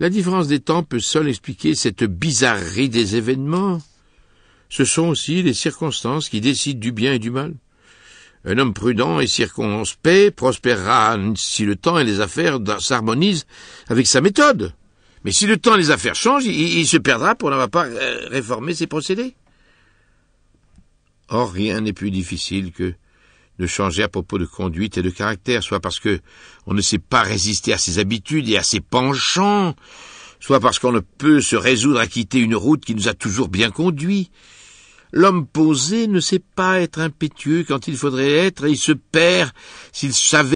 La différence des temps peut seule expliquer cette bizarrerie des événements. Ce sont aussi les circonstances qui décident du bien et du mal. Un homme prudent et circonspect prospérera si le temps et les affaires s'harmonisent avec sa méthode. Mais si le temps et les affaires changent, il se perdra pour n'avoir pas réformé ses procédés. Or, rien n'est plus difficile que de changer à propos de conduite et de caractère, soit parce que on ne sait pas résister à ses habitudes et à ses penchants, soit parce qu'on ne peut se résoudre à quitter une route qui nous a toujours bien conduits. L'homme posé ne sait pas être impétueux quand il faudrait être, et il se perd s'il savait